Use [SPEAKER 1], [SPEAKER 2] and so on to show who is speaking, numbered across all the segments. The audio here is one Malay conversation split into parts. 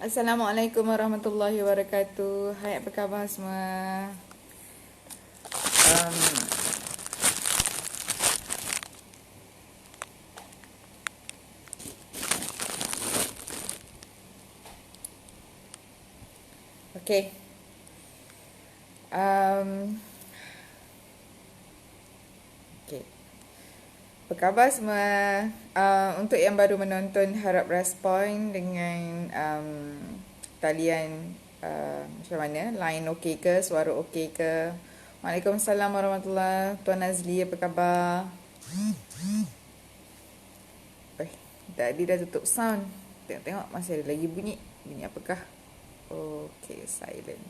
[SPEAKER 1] Assalamualaikum warahmatullahi wabarakatuh. Hai, apa khabar semua? Um, okay. Um, okay. Apa khabar semua? Untuk yang baru menonton, harap respon dengan talian macam mana? Line okey ke? Suara okey ke? Waalaikumsalam warahmatullahi. Tuan Azli, apa khabar? Eh, tadi dah tutup sound. Tengok-tengok masih ada lagi bunyi. Bunyi apakah? Okay, silent.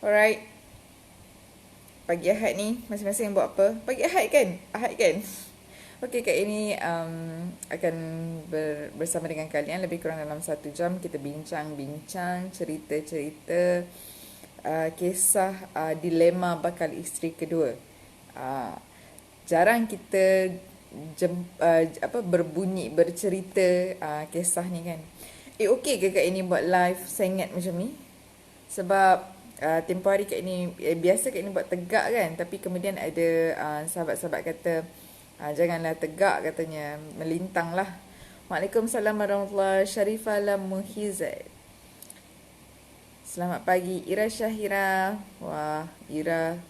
[SPEAKER 1] Alright. Pagi Ahad ni masing-masing buat apa? Pagi Ahad kan? Ahad kan? Okay, Kak ini akan bersama dengan kalian lebih kurang dalam 1 jam. Kita bincang-bincang cerita-cerita kisah dilema bakal isteri kedua. Jarang kita berbunyi, bercerita kisah ni kan. Okay ke Kak ini buat live sengit macam ni? Sebab tempoh hari Kak ini biasa Kak ini buat tegak kan, tapi kemudian ada sahabat-sahabat kata janganlah tegak, katanya melintang lah. Waalaikumsalam warahmatullahi. Sharifah Lam Muhizat, selamat pagi. Ira Syahira, wah Ira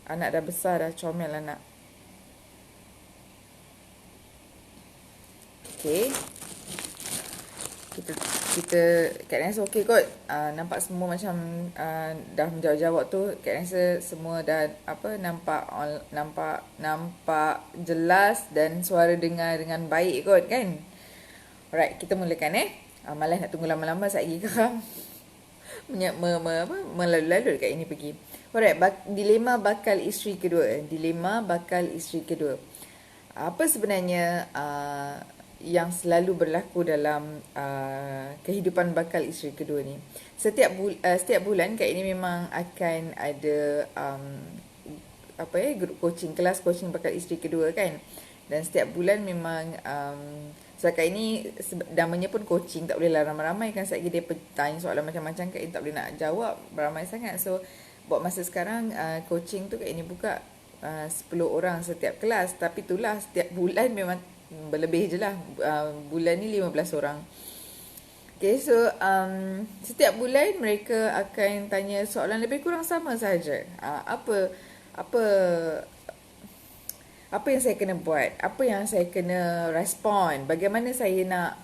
[SPEAKER 1] anak dah besar dah, comel anak. Okay, kita Kak rasa okey kot. Nampak semua macam dah menjawab-jawab tu. Kak rasa semua dah nampak jelas dan suara dengar dengan baik kot kan. Alright, kita mulakan malas nak tunggu lama-lama lagi kakak. Melalu-lalu dekat ini pergi. Alright, dilema bakal isteri kedua. Dilema bakal isteri kedua. Apa sebenarnya yang selalu berlaku dalam kehidupan bakal isteri kedua ni? Setiap bulan Kak ini memang akan ada grup coaching, kelas coaching bakal isteri kedua kan. Dan setiap bulan memang sebab Kak ini namanya pun coaching, tak boleh lah ramai-ramai kan. Sebab dia tanya soalan macam-macam, Kak ini tak boleh nak jawab beramai sangat. So buat masa sekarang coaching tu Kak ini buka 10 orang setiap kelas. Tapi itulah setiap bulan memang berlebih je lah. Bulan ni 15 orang. Okay, so setiap bulan mereka akan tanya soalan lebih kurang sama saja. Apa yang saya kena buat? Apa yang saya kena respon? Bagaimana saya nak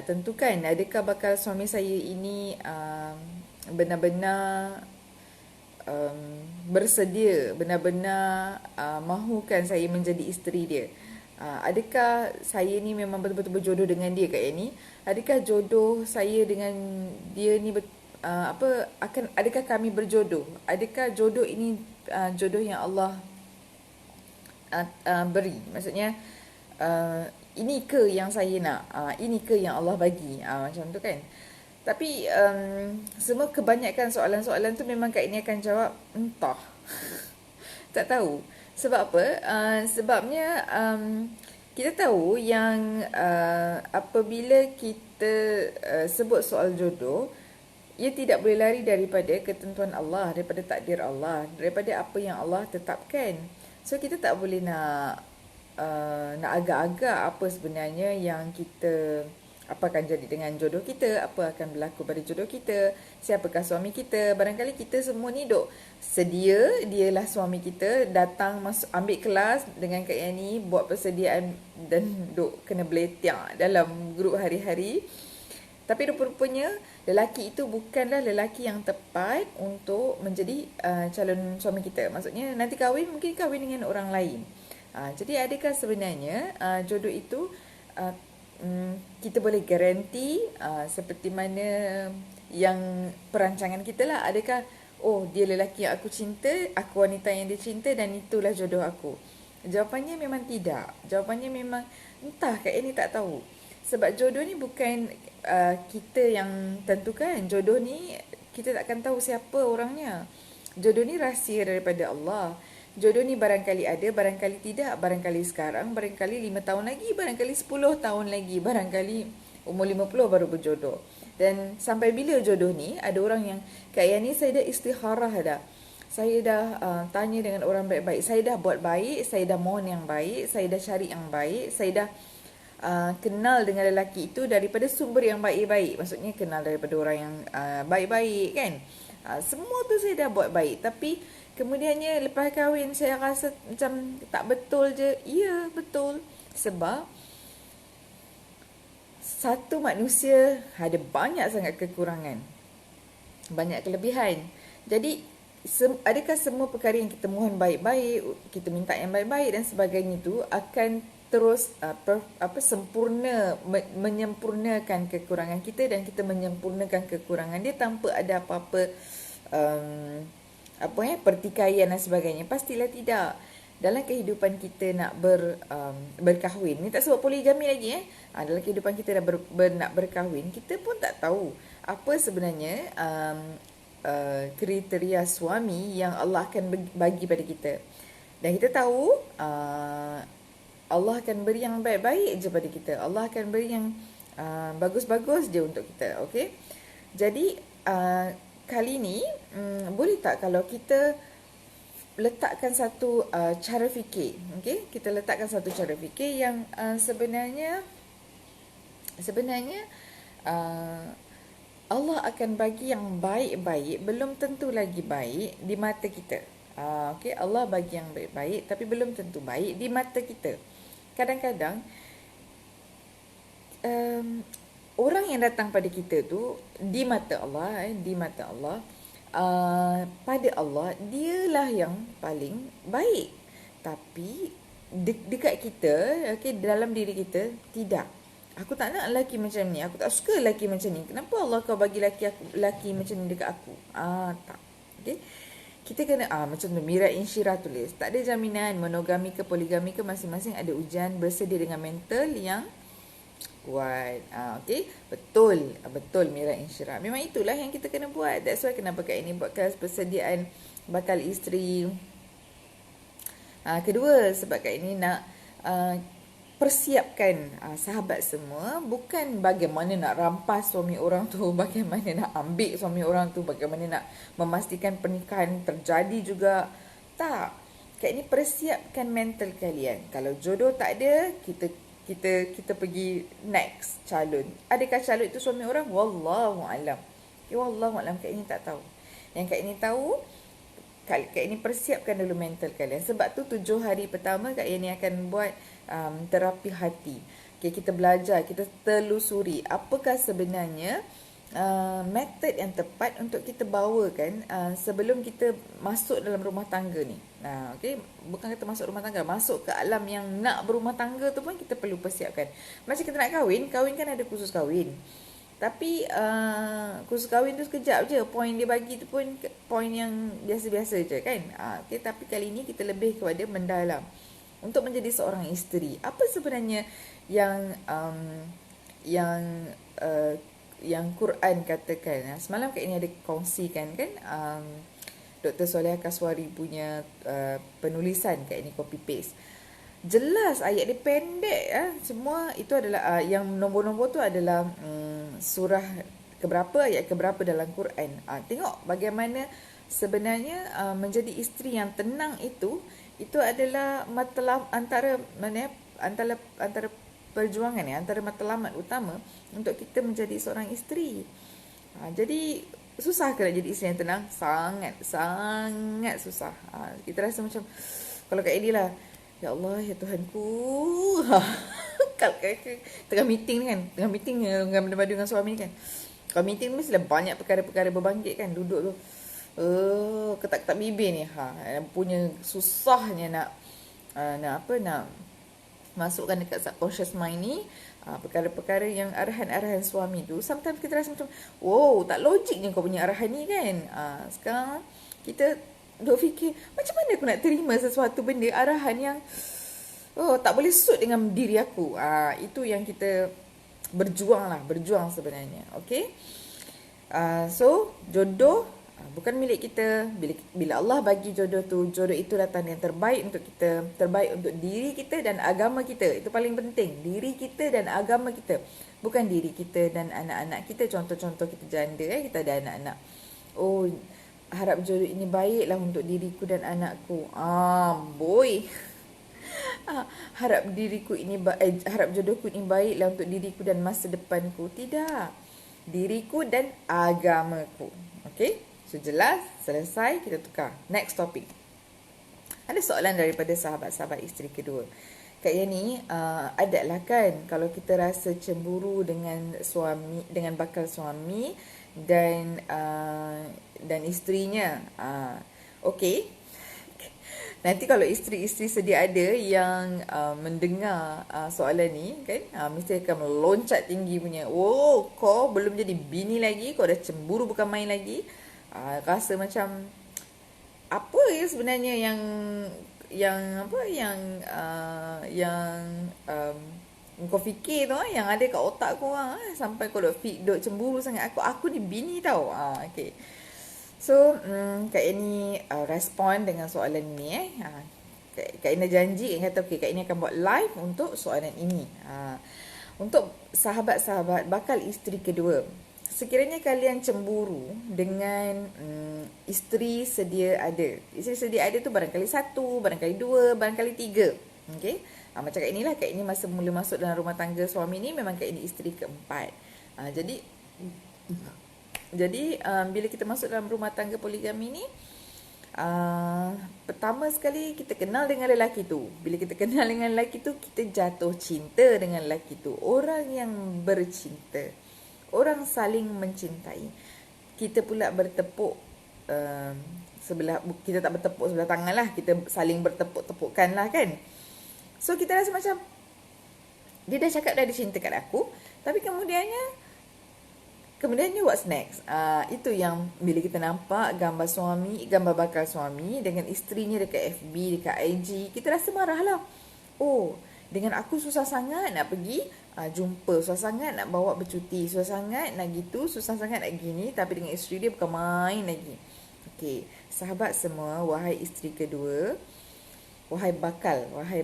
[SPEAKER 1] tentukan adakah bakal suami saya ini benar-benar bersedia, benar-benar mahukan saya menjadi isteri dia. Adakah saya ni memang betul-betul berjodoh dengan dia kat ni? Adakah jodoh saya dengan dia ni adakah kami berjodoh? Adakah jodoh ini jodoh yang Allah beri? Maksudnya ini ke yang saya nak? Ini ke yang Allah bagi? Macam tu kan. Tapi semua kebanyakan soalan-soalan tu memang Kak ini akan jawab entah. Tak tahu. Sebab apa? Sebabnya kita tahu yang apabila kita sebut soal jodoh, ia tidak boleh lari daripada ketentuan Allah, daripada takdir Allah, daripada apa yang Allah tetapkan. So kita tak boleh nak agak-agak apa sebenarnya yang kita, apa akan jadi dengan jodoh kita, apa akan berlaku pada jodoh kita, siapakah suami kita. Barangkali kita semua ni duk sedia, dialah suami kita, datang masuk ambil kelas dengan Kak Yani, buat persediaan dan duk kena beletak dalam grup hari-hari. Tapi rupa-rupanya lelaki itu bukanlah lelaki yang tepat untuk menjadi calon suami kita. Maksudnya nanti mungkin kahwin dengan orang lain. Jadi adakah sebenarnya jodoh itu kita boleh garanti seperti mana yang perancangan kita lah? Adakah dia lelaki yang aku cinta, aku wanita yang dia cinta, dan itulah jodoh aku? Jawapannya memang tidak. Jawapannya memang entah, Kak ini tak tahu. Sebab jodoh ni bukan kita yang tentukan. Jodoh ni kita takkan tahu siapa orangnya. Jodoh ni rahsia daripada Allah. Jodoh ni barangkali ada, barangkali tidak, barangkali sekarang, barangkali 5 tahun lagi, barangkali 10 tahun lagi, barangkali umur 50 baru berjodoh. Dan sampai bila jodoh ni, ada orang yang kayak ni saya dah istikharah dah. Saya dah tanya dengan orang baik-baik. Saya dah buat baik, saya dah mohon yang baik, saya dah cari yang baik, saya dah kenal dengan lelaki itu daripada sumber yang baik-baik. Maksudnya kenal daripada orang yang baik-baik kan. Semua tu saya dah buat baik. Tapi kemudiannya lepas kahwin saya rasa macam tak betul je. Ya, betul. Sebab satu manusia ada banyak sangat kekurangan, banyak kelebihan. Jadi adakah semua perkara yang kita mohon baik-baik, kita minta yang baik-baik dan sebagainya itu akan terus sempurna, menyempurnakan kekurangan kita, dan kita menyempurnakan kekurangan dia tanpa ada apa-apa pertikaian dan sebagainya? Pastilah tidak. Dalam kehidupan kita nak berkahwin, ni tak sebut poligami lagi dalam kehidupan kita dah nak berkahwin, kita pun tak tahu apa sebenarnya kriteria suami yang Allah akan bagi pada kita. Dan kita tahu Allah akan beri yang baik-baik je pada kita. Allah akan beri yang bagus-bagus je untuk kita. Okay? Jadi kali ni boleh tak kalau kita letakkan satu cara fikir, okey? Kita letakkan satu cara fikir yang sebenarnya Allah akan bagi yang baik-baik, belum tentu lagi baik di mata kita. Okey, Allah bagi yang baik-baik tapi belum tentu baik di mata kita. Kadang-kadang orang yang datang pada kita tu di mata Allah, pada Allah dialah yang paling baik. Tapi dekat kita, okay, dalam diri kita tidak. Aku tak nak lelaki macam ni, aku tak suka lelaki macam ni. Kenapa Allah kau bagi lelaki macam ni dekat aku? Tak. Okay. Kita kena macam tu Mira Insyirah tulis, tak ada jaminan monogami ke poligami ke, masing-masing ada ujian, bersedia dengan mental yang kuat. Okay. Betul Mira Insyirah. Memang itulah yang kita kena buat. That's why kenapa Kak ini buat kelas persediaan bakal isteri. Kedua, sebab Kak ini nak persiapkan sahabat semua, bukan bagaimana nak rampas suami orang tu, bagaimana nak ambil suami orang tu, bagaimana nak memastikan pernikahan terjadi juga. Tak. Kak ini persiapkan mental kalian. Kalau jodoh tak ada, kita pergi next calon. Adakah calon itu suami orang? Wallahu alam. Wallahu alam, Kak ini tak tahu. Yang Kak ini tahu, Kak ini persiapkan dulu mental kalian. Sebab tu 7 hari pertama Kak ini akan buat terapi hati. Okay, kita belajar, kita telusuri apakah sebenarnya metod yang tepat untuk kita bawakan sebelum kita masuk dalam rumah tangga ni. Okay, bukan kata masuk rumah tangga, masuk ke alam yang nak berumah tangga tu pun kita perlu persiapkan. Macam kita nak kahwin kan ada kursus kahwin. Tapi kursus kahwin tu sekejap je. Poin dia bagi tu pun poin yang biasa-biasa je kan. Okay, tapi kali ni kita lebih kepada mendalam. Untuk menjadi seorang isteri, apa sebenarnya yang Quran katakan? Semalam Kak ini ada kongsikan kan, Dr. Soleha Kaswari punya penulisan Kak ini copy paste. Jelas ayat dia pendek semua itu adalah yang nombor-nombor tu adalah surah keberapa, ayat keberapa dalam Quran. Tengok bagaimana sebenarnya menjadi isteri yang tenang itu adalah antara perjuangan antara matlamat utama untuk kita menjadi seorang isteri. Jadi susah ke nak jadi isteri yang tenang? Sangat susah. Kita rasa macam kalau Kak Edi lah, ya Allah, ya Tuhanku. Kalau tengah meeting kan, dengan madu dengan suami kan. Kalau meeting mestilah banyak perkara-perkara berbangkit kan, duduk tu. Ketak-ketak bibir ni. Punya susahnya nak masukkan dekat subconscious mind ni perkara-perkara yang arahan-arahan suami tu. Sometimes kita rasa macam, wow, tak logiknya kau punya arahan ni kan. Sekarang kita duk fikir, macam mana aku nak terima sesuatu benda, arahan yang tak boleh suit dengan diri aku. Itu yang kita berjuang sebenarnya. Okay. So jodoh Bukan milik kita. Bila Allah bagi jodoh tu, jodoh itu datang yang terbaik untuk kita, terbaik untuk diri kita dan agama kita. Itu paling penting, diri kita dan agama kita. Bukan diri kita dan anak-anak kita. Contoh-contoh kita janda, kita ada anak-anak. Oh, harap jodoh ini baiklah untuk diriku dan anakku. Boy. Harap harap jodohku ini baiklah untuk diriku dan masa depanku. Tidak. Diriku dan agamaku. Okay? So jelas, selesai, kita tukar. Next topic. Ada soalan daripada sahabat-sahabat isteri kedua. Kak Yani, adalah kan kalau kita rasa cemburu dengan suami, dengan bakal suami dan isterinya. Okey. Nanti kalau isteri-isteri sedia ada yang mendengar soalan ni kan, mesti akan meloncat tinggi punya. Oh, kau belum jadi bini lagi, kau dah cemburu bukan main lagi. Rasa macam apa ya sebenarnya yang kau fikir tu, yang ada kat otak kau sampai kau duk cemburu sangat aku ni bini tau. Okay. So Kak ini respon dengan soalan ni Kak Ina janji kata Kak ini akan buat live untuk soalan ini. Untuk sahabat-sahabat bakal isteri kedua, sekiranya kalian cemburu dengan isteri sedia ada. Isteri sedia ada tu barangkali 1, barangkali 2, barangkali 3. Okey. Macam Kak inilah, Kak ini masa mula masuk dalam rumah tangga suami ni memang Kak ini isteri keempat. Jadi bila kita masuk dalam rumah tangga poligami ni, pertama sekali kita kenal dengan lelaki tu. Bila kita kenal dengan lelaki tu, kita jatuh cinta dengan lelaki tu. Orang yang bercinta, orang saling mencintai. Kita pula bertepuk kita tak bertepuk sebelah tangan lah, kita saling bertepuk-tepukkan lah kan. So kita rasa macam dia dah cakap dah ada cinta kat aku, tapi kemudiannya what's next? Itu yang bila kita nampak gambar bakal suami dengan isterinya dekat FB, dekat IG, kita rasa marah lah. Oh, dengan aku susah sangat nak pergi jumpa, susah sangat nak bawa bercuti, susah sangat nak gitu, susah sangat nak gini, tapi dengan isteri dia bukan main lagi. Okey, sahabat semua, wahai isteri kedua, wahai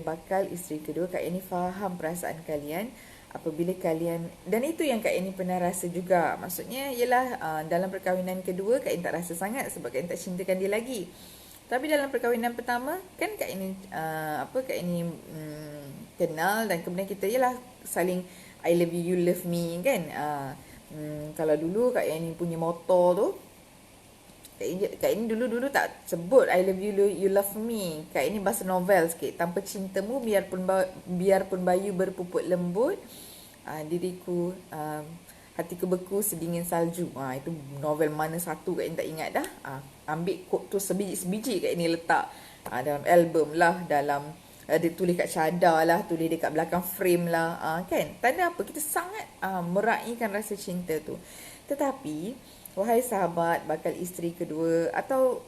[SPEAKER 1] bakal isteri kedua, Kak ini faham perasaan kalian apabila kalian, dan itu yang Kak ini pernah rasa juga. Maksudnya ialah dalam perkahwinan kedua Kak ini tak rasa sangat sebab Kak ini tak cintakan dia lagi. Tapi dalam perkahwinan pertama kan Kak ini kenal, dan kemudian kita ialah saling I love you, you love me kan. Kalau dulu Kak ini punya motor tu, Kak ini dulu tak sebut I love you, you love me. Kak ini bahasa novel sikit. Tanpa cintamu biarpun bayu berpupuk lembut, diriku hatiku beku sedingin salju. Itu novel mana satu Kak ini tak ingat dah. Ambil kod tu sebiji-sebiji Kak ini letak dalam album lah, dalam dia tulis kat cadar lah, tulis dekat belakang frame lah, kan. Tanda apa? Kita sangat meraihkan rasa cinta tu. Tetapi wahai sahabat bakal isteri kedua, atau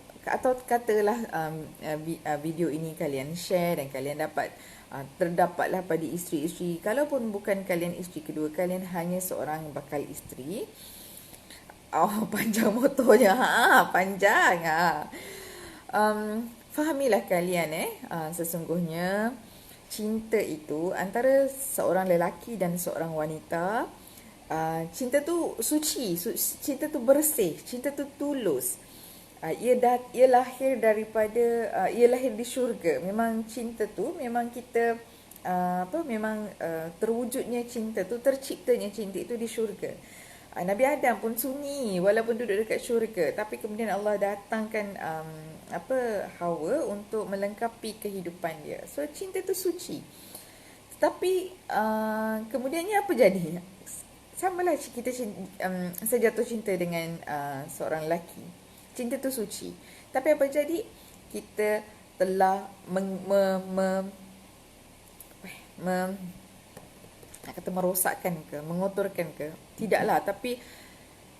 [SPEAKER 1] katalah video ini kalian share dan kalian terdapatlah pada isteri-isteri, kalaupun bukan kalian isteri kedua, kalian hanya seorang bakal isteri. Panjang motornya, panjang. Fahamilah kalian sesungguhnya cinta itu antara seorang lelaki dan seorang wanita. Cinta tu suci, cinta tu bersih, cinta tu tulus. Ia lahir di syurga. Memang cinta tu, memang kita terwujudnya cinta tu, terciptanya cinta itu di syurga. Nabi Adam pun sunyi walaupun duduk dekat syurga, tapi kemudian Allah datangkan Hawa untuk melengkapi kehidupan dia. So cinta tu suci. Tapi kemudiannya apa jadi? Samalah kita saya jatuh cinta dengan seorang lelaki. Cinta tu suci. Tapi apa jadi? Kita telah merosakkan ke, mengotorkan ke? Tidaklah, tapi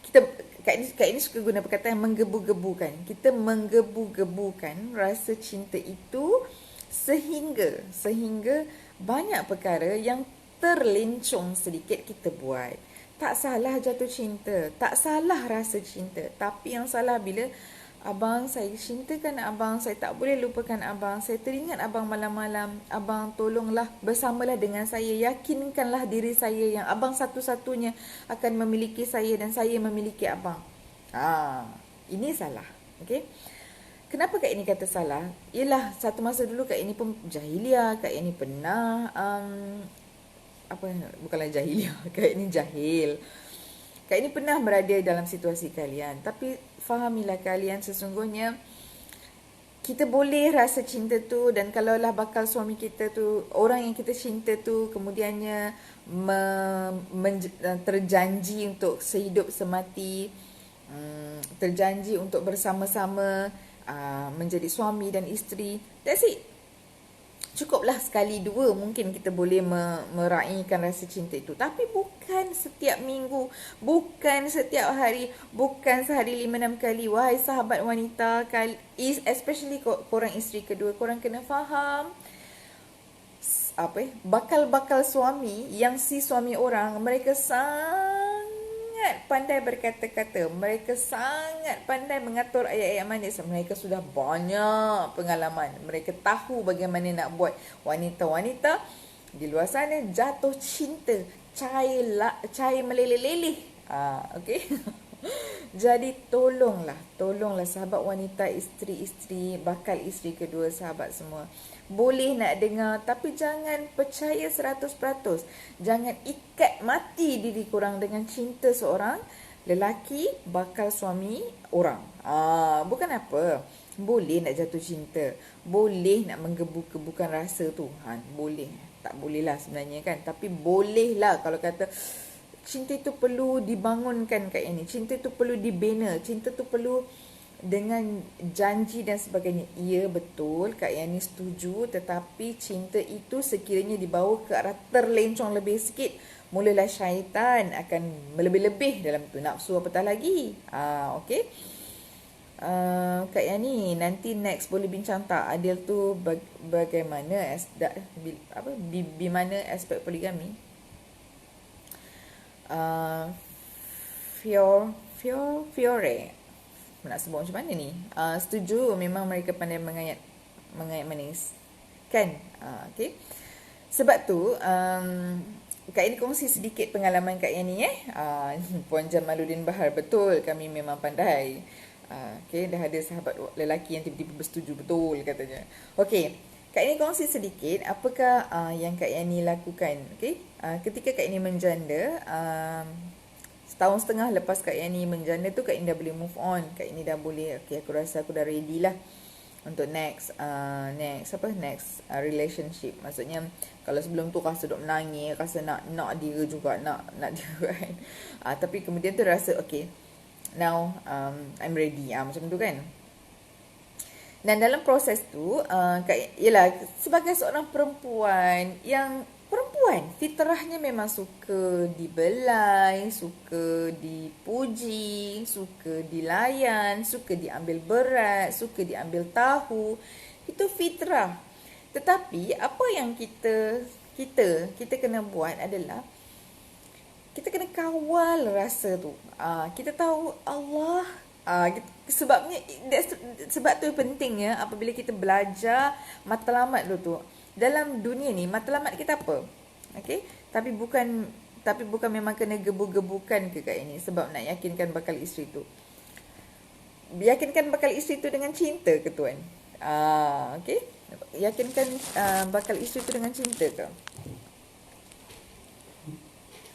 [SPEAKER 1] kita Kak ini suka guna perkataan menggebu-gebukan. Kita menggebu-gebukan rasa cinta itu sehingga banyak perkara yang terlencong sedikit kita buat. Tak salah jatuh cinta, tak salah rasa cinta. Tapi yang salah bila abang, saya cintakan abang, saya tak boleh lupakan abang, saya teringat abang malam-malam, abang tolonglah bersamalah dengan saya, yakinkanlah diri saya yang abang satu-satunya akan memiliki saya dan saya memiliki abang. Ini salah. Okay? Kenapa Kak Ini kata salah? Ialah satu masa dulu Kak Ini pun jahiliah, Kak Ini pernah bukanlah jahiliah, Kak Ini jahil. Kak Ini pernah berada dalam situasi kalian, tapi fahamilah kalian sesungguhnya kita boleh rasa cinta tu, dan kalaulah bakal suami kita tu, orang yang kita cinta tu kemudiannya terjanji untuk sehidup semati, terjanji untuk bersama-sama menjadi suami dan isteri, that's it. Cukuplah sekali dua mungkin kita boleh meraihkan rasa cinta itu. Tapi bukan setiap minggu, bukan setiap hari, bukan sehari 5-6 kali. Wahai sahabat wanita, especially korang isteri kedua, korang kena faham bakal-bakal suami yang si suami orang, mereka sangat pandai berkata-kata, mereka sangat pandai mengatur ayat-ayat manis, mereka sudah banyak pengalaman, mereka tahu bagaimana nak buat wanita-wanita di luar sana jatuh cinta, cair meleleh-leleh. Okay. Jadi tolonglah sahabat wanita, isteri-isteri, bakal isteri kedua, sahabat semua, boleh nak dengar tapi jangan percaya 100%. Jangan ikat mati diri korang dengan cinta seorang lelaki bakal suami orang. Bukan apa, boleh nak jatuh cinta, boleh nak menggebu-gebukan rasa Tuhan, boleh. Tak boleh lah sebenarnya kan, tapi boleh lah kalau kata cinta itu perlu dibangunkan Kak Yani, cinta itu perlu dibina, cinta itu perlu dengan janji dan sebagainya. Ya betul, Kak Yani setuju, tetapi cinta itu sekiranya dibawa ke arah terlencong lebih sikit, mulalah syaitan akan melebih-lebih dalam tu, nafsu apatah lagi. Okay. Kak Yani, nanti next boleh bincang tak Adil tu bagaimana mana aspek poligami? Fiore nak sebut macam mana ni? Setuju, memang mereka pandai mengayat manis kan. Okay. Sebab tu Kak Yani kongsi sedikit pengalaman Kak Yani Puan Jamaluddin Bahar, betul kami memang pandai. Okay, dah ada sahabat lelaki yang tiba-tiba bersetuju, betul katanya. Okay, Kak Yani kongsi sedikit apakah yang Kak Yani lakukan. Okay, ketika Kak Yani menjanda, setahun setengah lepas Kak Yani menjanda tu, Kak Yani dah boleh move on. Kak Yani dah boleh, okay, aku rasa aku dah ready lah untuk next relationship. Maksudnya kalau sebelum tu rasa duk menangis, rasa nak dia juga, nak dia kan. Tapi kemudian tu rasa okay, now I'm ready, macam tu kan. Dan dalam proses tu yelah, sebagai seorang perempuan fitrahnya memang suka dibelai, suka dipuji, suka dilayan, suka diambil berat, suka diambil tahu. Itu fitrah. Tetapi apa yang kita kena buat adalah kita kena kawal rasa tu. Kita tahu Allah, sebab tu pentingnya apabila kita belajar matlamat tu. Dalam dunia ni matlamat kita apa? Okay? Tapi bukan memang kena gebu-gebukan ke Kak ini sebab nak yakinkan bakal isteri tu. Yakinkan bakal isteri tu dengan cinta ke tuan? Okay? Yakinkan bakal isteri tu dengan cinta ke?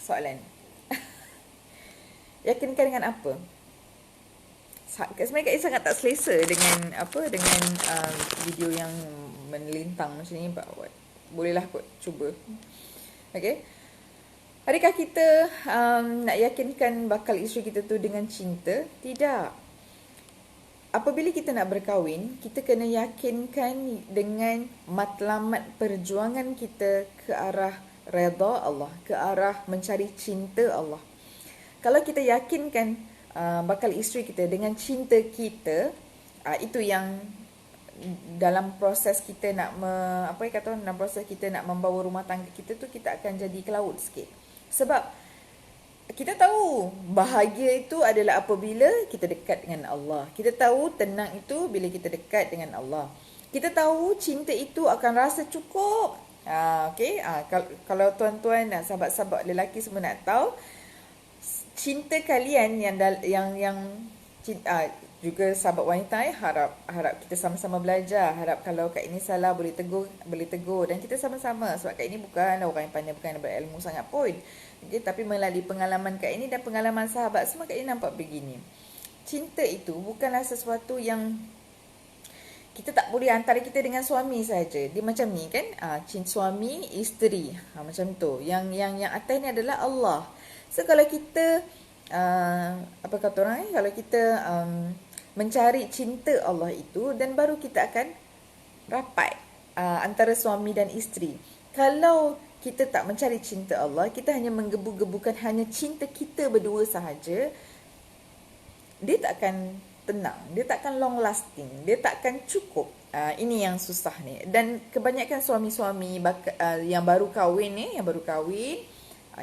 [SPEAKER 1] Soalan. Yakinkan dengan apa? Sebenarnya Kak sangat tak selesa dengan video yang melintang macam ni. Bolehlah kot cuba. Okay. Adakah kita nak yakinkan bakal isteri kita tu dengan cinta? Tidak. Apabila kita nak berkahwin, kita kena yakinkan dengan matlamat perjuangan kita ke arah redha Allah, ke arah mencari cinta Allah. Kalau kita yakinkan bakal isteri kita dengan cinta kita, itu yang dalam proses kita nak dalam proses kita nak membawa rumah tangga kita tu, kita akan jadi ke laut sikit. Sebab kita tahu bahagia itu adalah apabila kita dekat dengan Allah. Kita tahu tenang itu bila kita dekat dengan Allah. Kita tahu cinta itu akan rasa cukup. Okey, kalau tuan-tuan dan sahabat-sahabat lelaki semua nak tahu, cinta kalian yang cinta, juga sahabat wanita, harap kita sama-sama belajar. Harap kalau Kak ini salah boleh tegur dan kita sama-sama, sebab Kak ini bukanlah orang yang pandai, bukan berilmu sangat pun. Okay, tapi melalui pengalaman Kak ini dan pengalaman sahabat semua, Kak ini nampak begini. Cinta itu bukanlah sesuatu yang kita tak boleh antara kita dengan suami saja. Dia macam ni kan, cinta suami isteri, macam tu. Yang atas ni adalah Allah. So kalau kita apa kata orang kalau kita mencari cinta Allah itu, dan baru kita akan rapat antara suami dan isteri. Kalau kita tak mencari cinta Allah, kita hanya menggebu-gebukan hanya cinta kita berdua sahaja, dia tak akan tenang, dia tak akan long lasting, dia tak akan cukup. Ini yang susah ni. Dan kebanyakan suami-suami yang baru kahwin ni,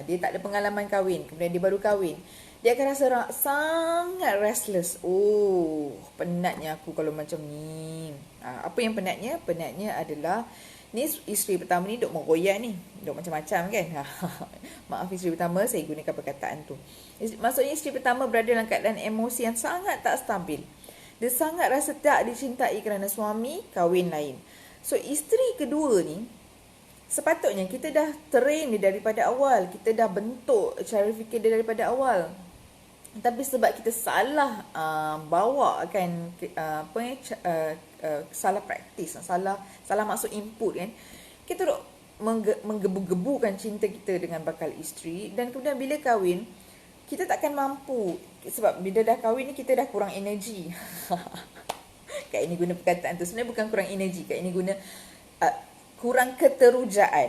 [SPEAKER 1] dia tak ada pengalaman kahwin, kemudian dia baru kahwin, dia akan rasa sangat restless. Oh, penatnya aku kalau macam ni. Apa yang penatnya? Penatnya adalah ni isteri pertama ni duk meroyak ni, duk macam-macam kan. Maaf isteri pertama, saya gunakan perkataan tu. Maksudnya isteri pertama berada dalam keadaan emosi yang sangat tak stabil. Dia sangat rasa tak dicintai kerana suami kahwin lain. So isteri kedua ni, sepatutnya kita dah train dia daripada awal, kita dah bentuk cara fikir dia daripada awal. Tapi sebab kita salah bawakan salah praktis, salah masuk input kan, kita duk menggebu-gebukan cinta kita dengan bakal isteri, dan kemudian bila kahwin kita takkan mampu, sebab bila dah kahwin ni kita dah kurang energi. Kak ini guna perkataan tu, sebenarnya bukan kurang energi, Kak ini guna kurang keterujaan.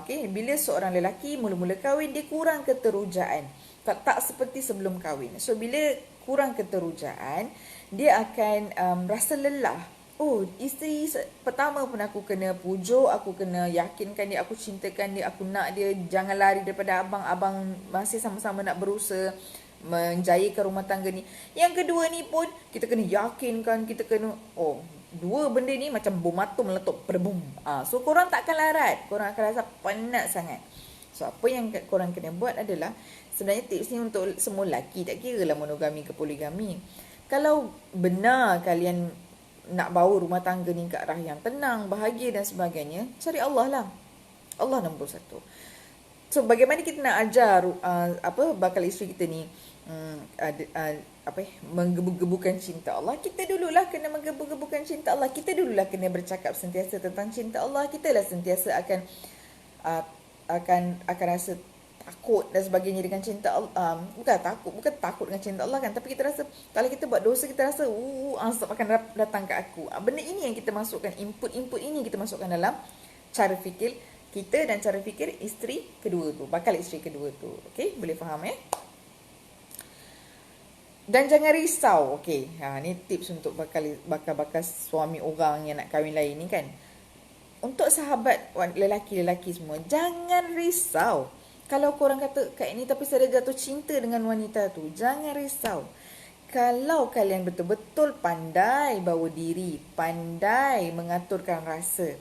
[SPEAKER 1] Okay? Bila seorang lelaki mula-mula kahwin, dia kurang keterujaan. Tak seperti sebelum kahwin. So, bila kurang keterujaan, dia akan rasa lelah. Oh, isteri pertama pun aku kena pujuk, aku kena yakinkan dia, aku cintakan dia, aku nak dia, jangan lari daripada abang. Abang masih sama-sama nak berusaha menjayakan rumah tangga ni. Yang kedua ni pun, kita kena yakinkan, kita kena, dua benda ni macam bom atom meletup, berbum. So korang tak akan larat, korang akan rasa penat sangat. So apa yang korang kena buat adalah, sebenarnya tips ni untuk semua lelaki, tak kira lah monogami ke poligami. Kalau benar kalian nak bawa rumah tangga ni ke arah yang tenang, bahagia dan sebagainya, cari Allah lah. Allah nombor satu. So bagaimana kita nak ajar bakal isteri kita ni menggebu-gebukan cinta Allah? Kita dululah kena menggebu-gebukan cinta Allah. Kita dululah kena bercakap sentiasa tentang cinta Allah. Kita lah sentiasa akan rasa takut dan sebagainya dengan cinta Allah. Bukan takut dengan cinta Allah kan, tapi kita rasa kalau kita buat dosa, kita rasa azab akan datang ke aku. Benda ini yang kita masukkan, input ini kita masukkan dalam cara fikir kita dan cara fikir isteri kedua tu, bakal isteri kedua tu. Okey, boleh faham Dan jangan risau. Okey, ni tips untuk bakal suami orang yang nak kahwin lain ni kan. Untuk sahabat lelaki-lelaki semua, jangan risau. Kalau korang kata, Kak ini tapi saya dah jatuh cinta dengan wanita tu, jangan risau. Kalau kalian betul-betul pandai bawa diri, pandai mengaturkan rasa,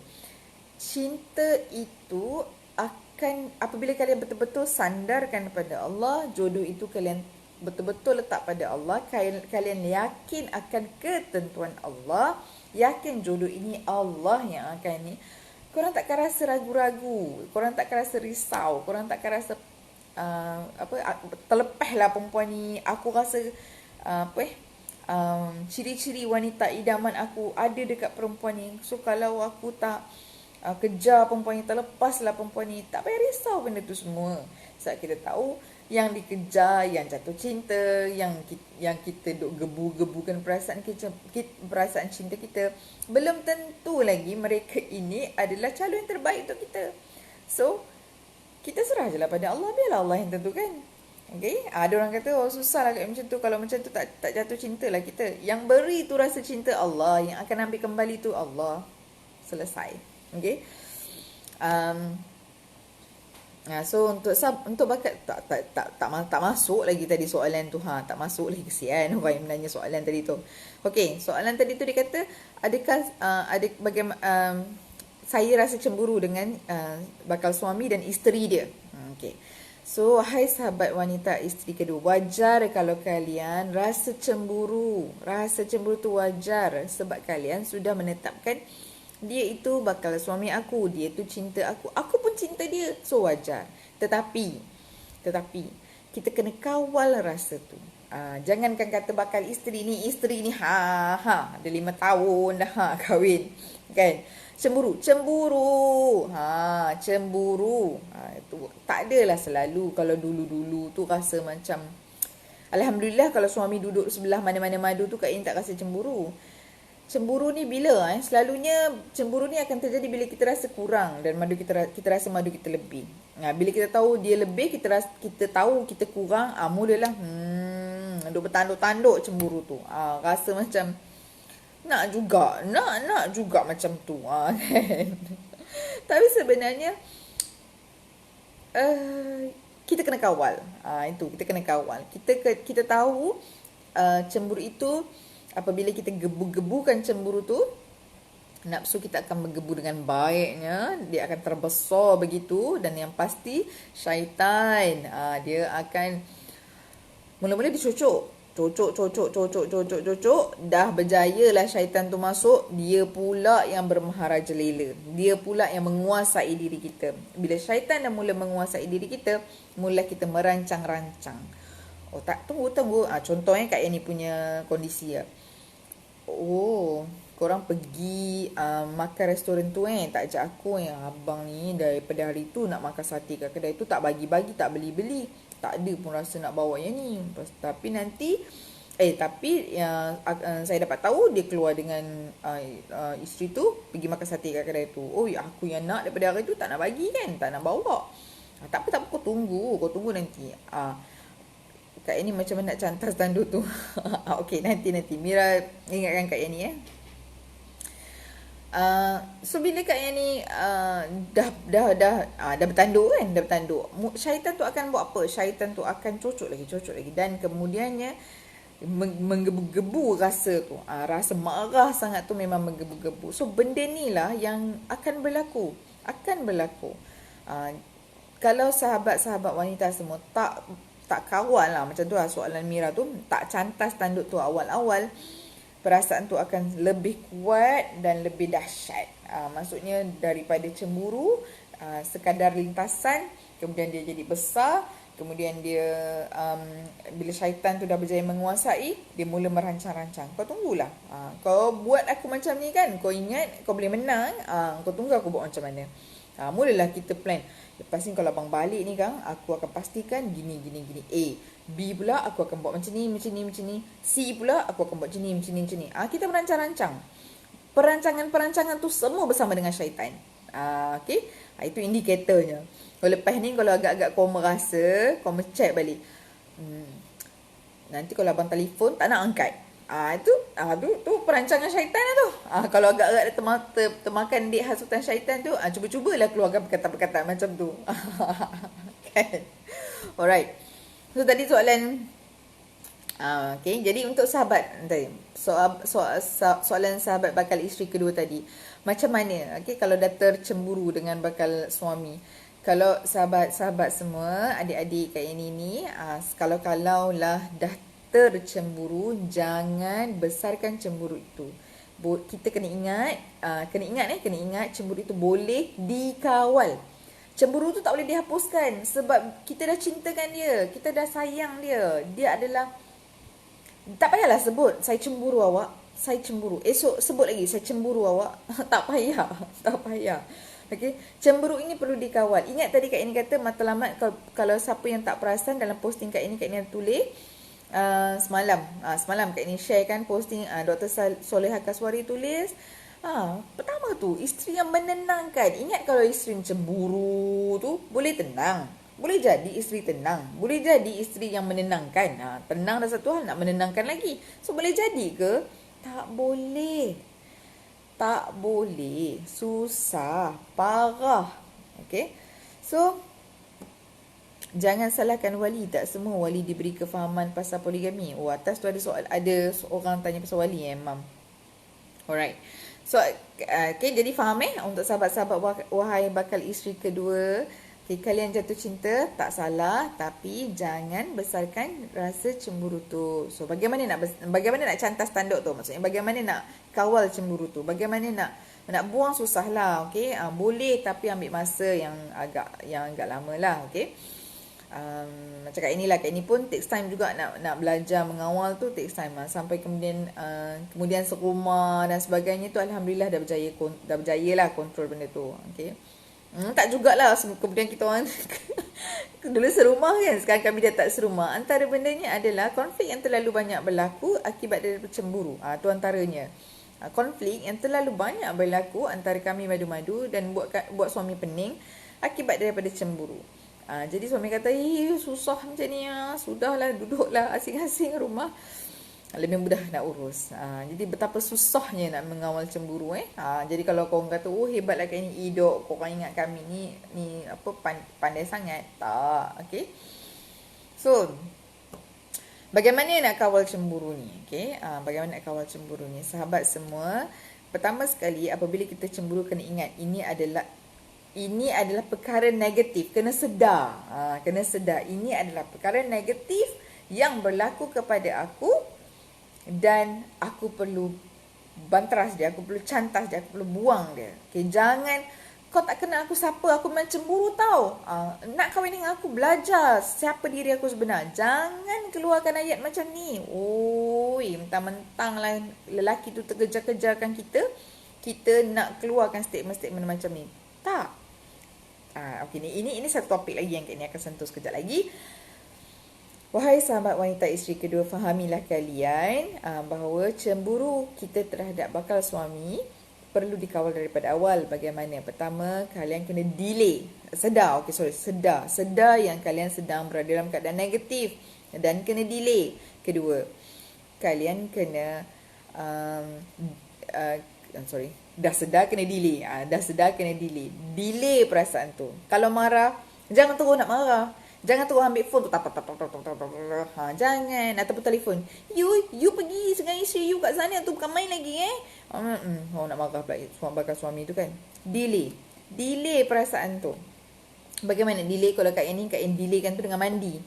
[SPEAKER 1] cinta itu akan, apabila kalian betul-betul sandarkan pada Allah, jodoh itu kalian betul-betul letak pada Allah, kalian yakin akan ketentuan Allah, yakin jodoh ini Allah yang akan ni, korang takkan rasa ragu-ragu, korang takkan rasa risau, korang takkan rasa terlepaslah perempuan ni, aku rasa ciri-ciri wanita idaman aku ada dekat perempuan ni. So kalau aku tak kejar perempuan ni, terlepaslah perempuan ni, tak payah risau benda tu semua. Sebab kita tahu yang dikejar, yang jatuh cinta, yang kita duk gebu-gebukan perasaan cinta kita, belum tentu lagi mereka ini adalah calon yang terbaik untuk kita. So kita serah je lah pada Allah, biarlah Allah yang tentukan. Okay? Ada orang kata, susah lah macam tu, kalau macam tu tak jatuh cinta lah kita. Yang beri tu rasa cinta Allah, yang akan ambil kembali tu Allah. Selesai. Okay? So untuk bakat tak masuk lagi tadi soalan tu, tak masuk lagi, kesian orang yang menanya soalan tadi tu. Okey, soalan tadi tu dia kata, adakah ada bagaimana saya rasa cemburu dengan bakal suami dan isteri dia. Okey. So, hai sahabat wanita isteri kedua, wajar kalau kalian rasa cemburu. Rasa cemburu tu wajar sebab kalian sudah menetapkan dia itu bakal suami aku, dia tu cinta aku pun cinta dia. So wajar. Tetapi kita kena kawal rasa tu. Jangankan kata bakal isteri ni ada 5 tahun dah kahwin, kan? Cemburu. Cemburu. Itu tak adalah selalu. Kalau dulu-dulu tu rasa macam, alhamdulillah kalau suami duduk sebelah mana-mana madu tu Kak In tak rasa cemburu. Cemburu ni bila selalunya cemburu ni akan terjadi bila kita rasa kurang dan kita rasa madu kita lebih. Bila kita tahu dia lebih, kita tahu kita kurang, mulalah duk bertanduk-tanduk cemburu tu. Rasa macam nak juga macam tu, kan. Tapi sebenarnya kita kena kawal. Itu kita kena kawal. Kita tahu cemburu itu, apabila kita gebu-gebukan cemburu tu, nafsu kita akan bergebu dengan baiknya, dia akan terbesar begitu, dan yang pasti syaitan dia akan mula-mula dicocok, dah berjayalah syaitan tu masuk, dia pula yang bermaharaja lela, dia pula yang menguasai diri kita. Bila syaitan dah mula menguasai diri kita, mula kita merancang-rancang. Tunggu. Contohnya Kak Yani punya kondisi ya. Korang pergi makan restoran tu tak ajak aku, yang abang ni daripada hari tu nak makan sate kat kedai tu, tak bagi-bagi, tak beli-beli, tak ada pun rasa nak bawa yang ni. Tapi nanti saya dapat tahu dia keluar dengan isteri tu pergi makan sate kat kedai tu. Aku yang nak daripada hari tu tak nak bagi kan, tak nak bawa. Tak apa, kau tunggu nanti. Kak Yani macam mana nak cantas tanduk tu. Okey, nanti Mira ingatkan Kak Yani so bila Kak Yani dah bertanduk kan, syaitan tu akan buat apa? Syaitan tu akan cocok lagi, dan kemudiannya menggebu-gebu rasa tu. Rasa marah sangat tu memang menggebu-gebu. So benda ni lah yang akan berlaku. Kalau sahabat-sahabat wanita semua tak kawal lah, macam tu lah soalan Mira tu, tak cantas tanduk tu awal-awal, perasaan tu akan lebih kuat dan lebih dahsyat. Maksudnya daripada cemburu, sekadar lintasan, kemudian dia jadi besar, kemudian dia bila syaitan tu dah berjaya menguasai, dia mula merancang-rancang. Kau tunggulah, kau buat aku macam ni kan, kau ingat kau boleh menang, kau tunggu aku buat macam mana. Mulalah kita plan. Lepas ni kalau abang balik ni kan, aku akan pastikan gini. A, B pula aku akan buat macam ni. C pula aku akan buat macam ni. Kita merancang-rancang. Perancangan-perancangan tu semua bersama dengan syaitan. Okay? Itu indikatornya. Lepas ni kalau agak-agak kau merasa, kau check balik. Nanti kalau abang telefon tak nak angkat. Tu perancangan syaitan lah tu. Kalau agak-agak termakan di hasutan syaitan tu, cuba-cubalah keluarkan perkataan-perkataan macam tu. Kan? Alright. So tadi soalan okay, jadi untuk sahabat tadi, soalan sahabat bakal isteri kedua tadi, macam mana kalau dah tercemburu dengan bakal suami. Kalau sahabat-sahabat semua, adik-adik kat ini kalau lah dah tercemburu, jangan besarkan cemburu itu. Kita kena ingat cemburu itu boleh dikawal. Cemburu tu tak boleh dihapuskan sebab kita dah cintakan dia, kita dah sayang dia. Dia adalah, tak payahlah sebut saya cemburu awak, saya cemburu. Esok sebut lagi saya cemburu awak. Tak payah. Okey, cemburu ini perlu dikawal. Ingat tadi Kak ini kata matlamat, kalau siapa yang tak perasan dalam posting Kak ini ada tulis semalam Kak ini share kan posting Dr. Soleha Kaswari tulis pertama tu, isteri yang menenangkan. Ingat kalau isteri cemburu tu boleh tenang, boleh jadi isteri tenang, boleh jadi isteri yang menenangkan. Tenang dah satu hal, nak menenangkan lagi. So boleh jadi ke? Tak boleh, susah, parah. Okay, so Jangan salahkan wali, tak semua wali diberi kefahaman pasal poligami. Oh, atas tu ada orang tanya pasal wali, Mam. Alright. So, okay, jadi faham untuk sahabat-sahabat wahai bakal isteri kedua. Okay, kalian jatuh cinta, tak salah. Tapi jangan besarkan rasa cemburu tu. So, bagaimana nak cantas tanduk tu? Maksudnya, bagaimana nak kawal cemburu tu? Bagaimana nak buang susah lah. Okay, boleh tapi ambil masa yang agak lama lah. Okay. Macam kat inilah, kat ini pun takes time juga nak belajar mengawal tu, takes time lah. Sampai kemudian serumah dan sebagainya tu, alhamdulillah dah berjaya lah kontrol benda tu. Okay. Tak jugalah kemudian kita orang dulu serumah kan, sekarang kami dah tak serumah. Antara bendanya adalah konflik yang terlalu banyak berlaku akibat dari cemburu. Tu antaranya. Konflik yang terlalu banyak berlaku antara kami madu-madu dan buat suami pening akibat daripada cemburu. Jadi suami kata, susah macam ni ya. Sudahlah, duduklah asing-asing rumah. Lebih mudah nak urus. Jadi betapa susahnya nak mengawal cemburu. Jadi kalau korang kata, hebatlah kan ni hidup, korang ingat kami ni apa pandai sangat. Tak, okay. So, bagaimana nak kawal cemburu ni? Okay, bagaimana nak kawal cemburu ni? Sahabat semua, pertama sekali apabila kita cemburu, kena ingat ini adalah perkara negatif. Kena sedar. Ini adalah perkara negatif yang berlaku kepada aku dan aku perlu banteras dia, aku perlu cantas dia, aku perlu buang dia. Okay, jangan, kau tak kenal aku siapa, aku memang cemburu tau. Nak kahwin dengan aku, belajar siapa diri aku sebenar. Jangan keluarkan ayat macam ni. Mentang-mentang lah lelaki tu terkejar-kejarkan kita nak keluarkan statement-statement macam ni. Tak. Okay, ini satu topik lagi yang ini akan sentuh sekejap lagi. Wahai sahabat wanita isteri kedua, fahamilah kalian bahawa cemburu kita terhadap bakal suami perlu dikawal daripada awal. Bagaimana? Pertama, kalian kena delay. Sedar yang kalian sedang berada dalam keadaan negatif dan kena delay. Kedua, kalian kena dah sedar kena delay. Delay perasaan tu. Kalau marah, jangan terus nak marah. Jangan terus ambil phone tu jangan. Ataupun telefon, you pergi dengan isteri you kat sana tu, bukan main lagi nak marah pula bakal suami tu kan. Delay perasaan tu. Bagaimana delay? Kalau Kak Yani delay kan tu dengan mandi.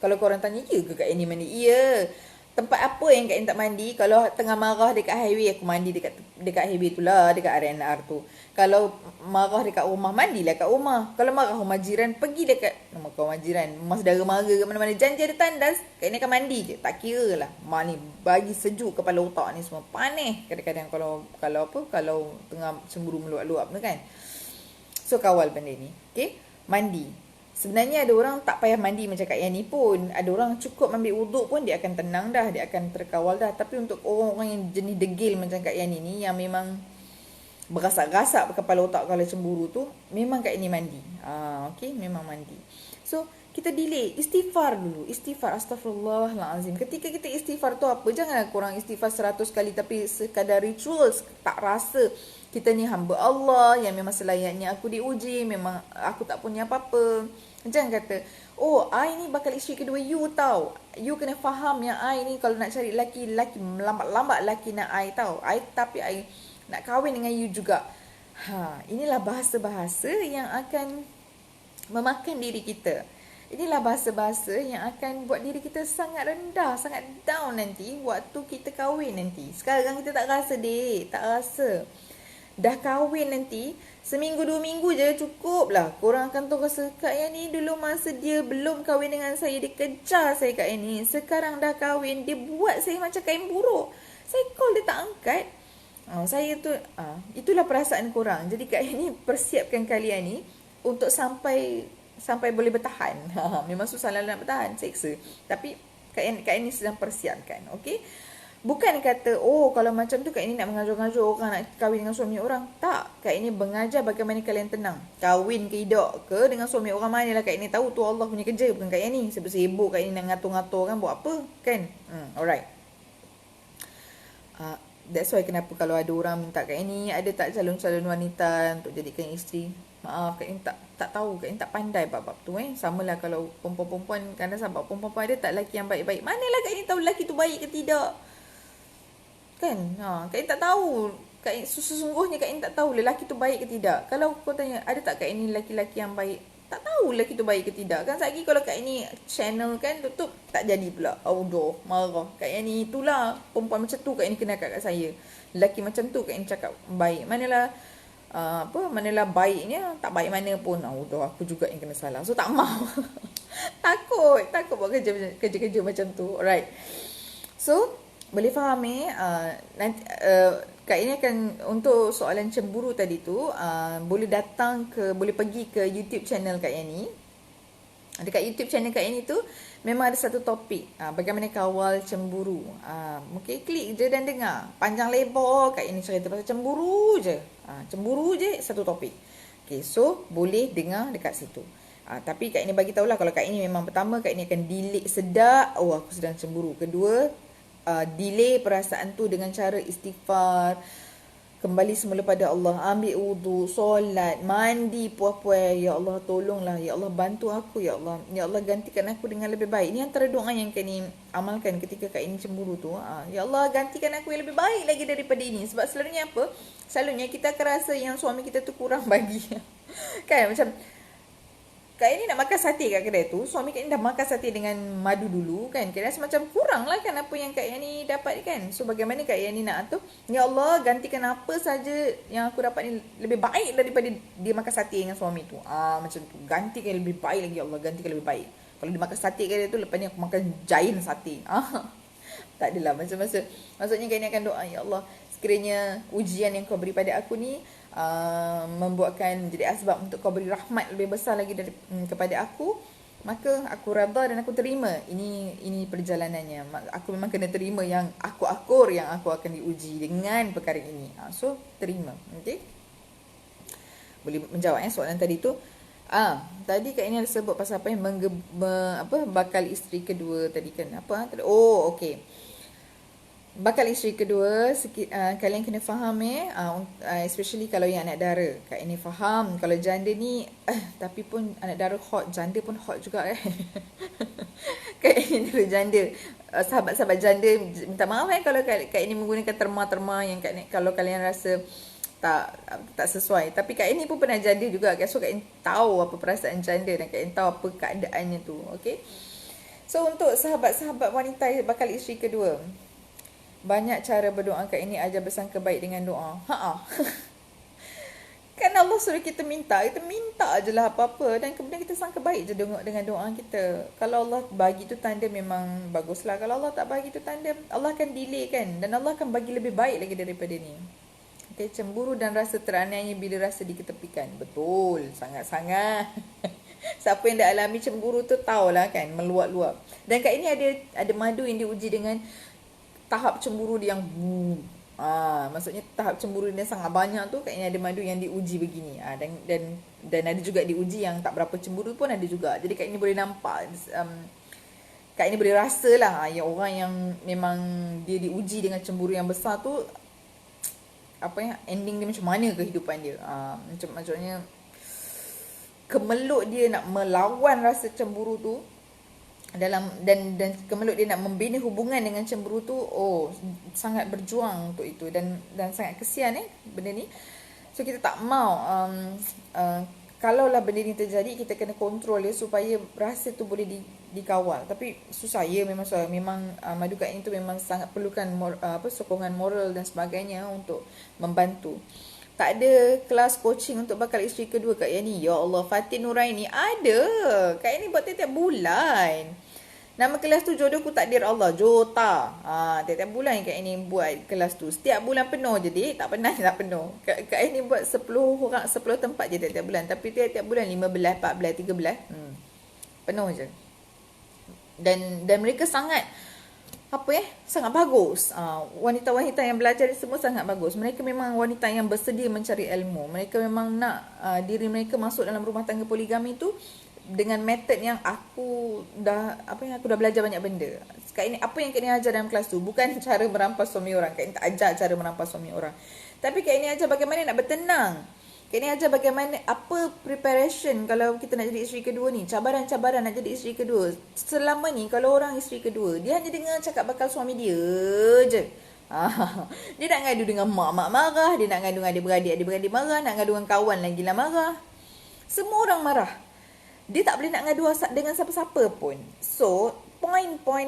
[SPEAKER 1] Kalau korang tanya, ya ke Kak Yani mandi? Ya. Tempat apa yang Kak Yani tak mandi? Kalau tengah marah dekat highway, aku mandi dekat highway tu lah, dekat RNR tu. Kalau marah dekat rumah, mandilah kat rumah. Kalau marah rumah jiran, pergi dekat rumah jiran, rumah saudara mara ke mana-mana, janji ada tandas, Kak Yani akan mandi je. Tak kira lah. Mak ni bagi sejuk kepala otak ni semua. Panih kadang-kadang kalau tengah cemburu meluap-luap tu kan. So kawal benda ni. Okay, mandi. Sebenarnya ada orang tak payah mandi macam Kak Yani pun. Ada orang cukup ambil wuduk pun dia akan tenang dah, dia akan terkawal dah. Tapi untuk orang-orang yang jenis degil macam Kak Yani ni, yang memang berasak-rasak kepala otak kalau cemburu tu, memang Kak Yani mandi. Okay, memang mandi. So, kita delay. Istighfar dulu. Istighfar. Astaghfirullahalazim. Ketika kita istighfar tu apa? Janganlah korang istighfar 100 kali tapi sekadar ritual, tak rasa kita ni hamba Allah yang memang selayaknya aku diuji, memang aku tak punya apa-apa. Jangan kata, I ni bakal isteri kedua you tau. You kena faham yang I ni kalau nak cari lelaki lambat-lambat lelaki nak I tau. Tapi I nak kahwin dengan you juga. Inilah bahasa-bahasa yang akan memakan diri kita. Inilah bahasa-bahasa yang akan buat diri kita sangat rendah, sangat down nanti waktu kita kahwin nanti. Sekarang kita tak rasa, dek. Tak rasa. Dah kahwin nanti, seminggu 2 minggu je cukup lah. Korang akan tahu rasa, Kak Yani dulu masa dia belum kahwin dengan saya, dia kejar saya Kak Yani. Sekarang dah kahwin, dia buat saya macam kain buruk. Saya call dia tak angkat. Saya tu, itulah perasaan korang. Jadi Kak Yani persiapkan kalian ni untuk sampai boleh bertahan. Memang susah lah nak bertahan, seksa. Tapi Kak Yani sedang persiapkan, okey? Bukan kata, kalau macam tu Kak Yani nak mengajar-ngajar orang nak kahwin dengan suami orang. Tak, Kak Yani mengajar bagaimana kalian tenang. Kahwin ke hidup ke dengan suami orang mana lah Kak Yani tahu, tu Allah punya kerja, bukan Kak Yani. Sibuk Kak Yani nak ngatur-ngatur kan, buat apa kan. Alright. That's why kenapa kalau ada orang minta Kak Yani, ada tak calon-calon wanita untuk jadikan isteri, Maaf, Kak In tak tahu, Kak In tak pandai bab-bab tu Samalah kalau perempuan-perempuan, kadang sebab perempuan ada tak lelaki yang baik-baik. Manalah Kak In tahu lelaki tu baik ke tidak? Kan? Kak In tak tahu. Sesungguhnya Kak In tak tahu lelaki tu baik ke tidak. Kalau kau tanya, ada tak Kak In ni lelaki-lelaki yang baik? Tak tahu lelaki tu baik ke tidak. Kan lagi kalau Kak In ni channel kan tutup, tak jadi pula. Audoh, marah. Kak In ni itulah perempuan macam tu Kak In kena kat saya. Lelaki macam tu Kak In cakap baik. Manalah baiknya, tak baik mana pun. Audoh, aku juga yang kena salah. So tak mau. takut buat kerja-kerja macam tu. Alright. So, boleh faham nanti Kak ini akan untuk soalan cemburu tadi tu boleh pergi ke YouTube channel Kak Yani. Dekat YouTube channel Kak Yani tu memang ada satu topik bagaimana kawal cemburu. Mungkin klik je dan dengar. Panjang lebar Kak Yani cerita pasal cemburu je. Cemburu je satu topik. Okay, so boleh dengar dekat situ. Tapi Kak ini bagi tahulah kalau Kak ini memang pertama Kak ini akan delete sedap. Oh, aku sedang cemburu. Kedua, delay perasaan tu dengan cara istighfar, kembali semula pada Allah, ambil wudu, solat, mandi puas-puas. Ya Allah tolonglah, ya Allah bantu aku, ya Allah gantikan aku dengan lebih baik. Ini antara doa yang Kak ini amalkan ketika Kak ini cemburu tu. Ya Allah gantikan aku yang lebih baik lagi daripada ini. Sebab selalunya apa? Selalunya kita akan rasa yang suami kita tu kurang bagi. Kan macam Kak ini nak makan sate kat kedai tu, suami Kak ini dah makan sate dengan madu dulu kan. Kira semacam kurang lah kan apa yang Kak Yani dapat kan. So bagaimana Kak Yani nak tu, ya Allah gantikan apa saja yang aku dapat ni lebih baik daripada dia makan sate dengan suami tu. Macam tu, gantikan lebih baik lagi, ya Allah gantikan lebih baik. Kalau dia makan sate kat dia tu, lepas ni aku makan giant sate. Tak adalah maksudnya Kak ini akan doa, ya Allah sekiranya ujian yang kau beri pada aku ni membuatkan jadi asbab untuk kau beri rahmat lebih besar lagi kepada aku, maka aku redha dan aku terima ini perjalanannya. Aku memang kena terima yang aku akur yang aku akan diuji dengan perkara ini. So terima. Okey, boleh menjawab soalan tadi tu. Tadi Kak ini ada sebut pasal apa yang bakal isteri kedua tadi kan. Okey. Bakal isteri kedua, kalian kena faham especially kalau yang anak dara. Kak ini faham kalau janda ni tapi pun anak dara hot, janda pun hot juga Kak ini dulu janda. Sahabat-sahabat janda minta maaf kalau Kak ini menggunakan terma-terma yang kalau kalian rasa tak sesuai. Tapi Kak ini pun pernah janda juga. So Kak ini tahu apa perasaan janda dan Kak ini tahu apa keadaannya tu. Okay. So untuk sahabat-sahabat wanita bakal isteri kedua, banyak cara berdoa. Kak ini ajar bersangka baik dengan doa. Kan Allah suruh kita minta je lah apa-apa. Dan kemudian kita sangka baik je dengan doa kita. Kalau Allah bagi tu tanda memang baguslah. Kalau Allah tak bagi tu tanda, Allah akan delay kan. Dan Allah akan bagi lebih baik lagi daripada ni. Okay, cemburu dan rasa teraniaya bila rasa diketepikan. Betul, sangat-sangat. Siapa yang dah alami cemburu tu tahulah kan, meluap-luap. Dan Kak ini ada madu yang diuji dengan tahap cemburu dia yang maksudnya tahap cemburu dia sangat banyak tu. Kak ini ada madu yang diuji begini. Dan ada juga diuji yang tak berapa cemburu pun ada juga. Jadi Kak ini boleh nampak, Kak ini boleh rasa lah yang orang yang memang dia diuji dengan cemburu yang besar tu, ending dia macam mana kehidupan dia. Maksudnya kemelut dia nak melawan rasa cemburu tu dan kemelut dia nak membina hubungan dengan cemburu tu. Sangat berjuang untuk itu dan sangat kesian benda ni. So kita tak mau kalaulah benda ni terjadi, kita kena kontrol dia supaya rasa tu boleh dikawal. Tapi susah memang madu Kak ini tu memang sangat perlukan sokongan moral dan sebagainya untuk membantu. Tak ada kelas coaching untuk bakal isteri kedua Kak Yani. Ya Allah, Fatin Nuraini ada. Kak Yani buat tiap-tiap bulan. Nama kelas tu Jodohku Takdir Allah, Jota. Tiap-tiap bulan Kak Yani buat kelas tu. Setiap bulan penuh je, tak pernah tak penuh. Kak Yani buat 10 orang, 10 tempat je tiap-tiap bulan. Tapi tiap-tiap bulan 15, 14, 13 penuh je. Dan mereka sangat sangat bagus. Wanita-wanita yang belajar ni semua sangat bagus. Mereka memang wanita yang bersedia mencari ilmu. Mereka memang nak diri mereka masuk dalam rumah tangga poligami tu dengan metod yang aku dah belajar banyak benda. Kak ini apa yang Kak ini ajar dalam kelas tu bukan cara merampas suami orang. Kak ini tak ajar cara merampas suami orang. Tapi Kak ini ajar bagaimana nak bertenang. Kak ni ajar bagaimana, apa preparation kalau kita nak jadi isteri kedua ni. Cabaran-cabaran nak jadi isteri kedua. Selama ni kalau orang isteri kedua, dia hanya dengar cakap bakal suami dia je. Dia nak ngadu dengan mak marah, dia nak ngadu dengan adik-beradik marah, nak ngadu dengan kawan lagi lah marah. Semua orang marah. Dia tak boleh nak ngadu dengan siapa-siapa pun. So, poin-poin